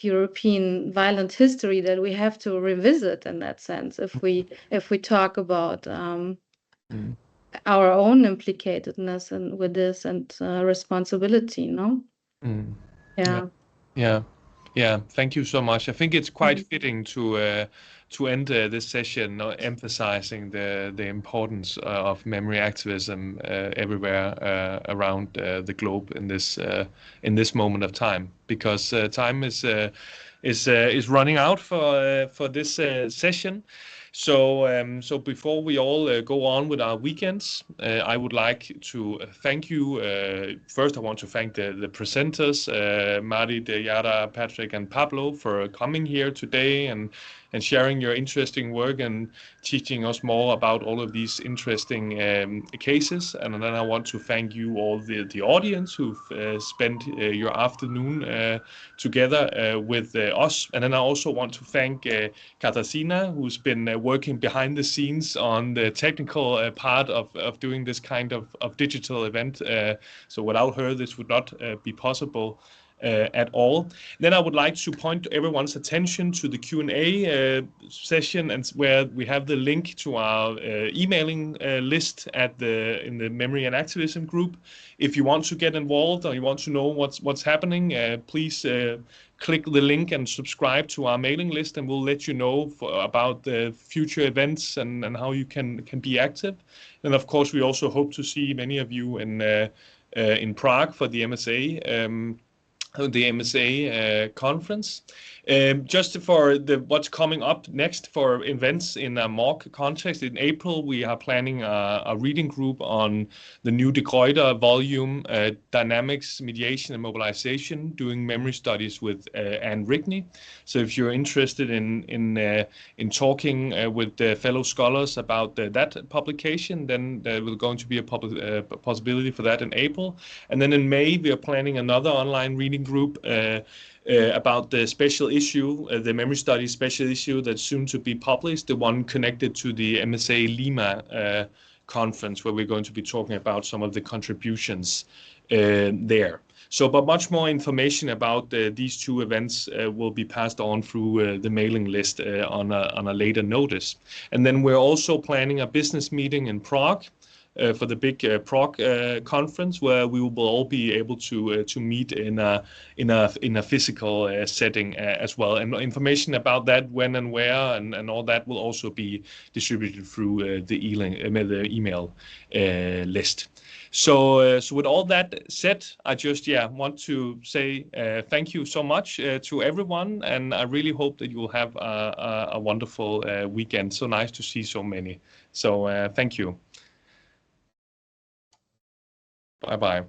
European violent history that we have to revisit, in that sense, if we talk about our own implicatedness and with this, and responsibility, no? Yeah. Thank you so much. I think it's quite fitting to end this session emphasizing the importance of memory activism everywhere around the globe in this moment of time, because time is running out for this session. So before we all go on with our weekends, I would like to thank you. First, I want to thank the presenters, Mari, Yara, Patrick, and Pablo, for coming here today and sharing your interesting work and teaching us more about all of these interesting cases. And then I want to thank you all, the audience, who've spent your afternoon together with us. And then I also want to thank Katarzyna, who's been working behind the scenes on the technical part of doing this kind of digital event. So without her, this would not be possible at all. Then I would like to point everyone's attention to the Q&A session, and where we have the link to our emailing list in the Memory and Activism group. If you want to get involved or you want to know what's happening, please click the link and subscribe to our mailing list, and we'll let you know about the future events and how you can be active. And of course, we also hope to see many of you in Prague for the dMSA conference. Just for what's coming up next for events in a MOOC context, in April we are planning a reading group on the new De Gruyter volume, Dynamics, Mediation and Mobilization, doing memory studies with Anne Rigney. So if you're interested in talking with fellow scholars about that publication, then there will going to be a possibility for that in April. And then in May we are planning another online reading group about the special issue, the memory study special issue that's soon to be published, the one connected to the MSA Lima conference, where we're going to be talking about some of the contributions there. So, but much more information about these two events will be passed on through the mailing list on a later notice. And then we're also planning a business meeting in Prague for the big Prague conference, where we will all be able to meet in a physical setting as well. And information about that, when and where, and all that will also be distributed through the email list. So with all that said, I just want to say thank you so much to everyone, and I really hope that you will have a wonderful weekend. So nice to see so many. So thank you. Bye-bye.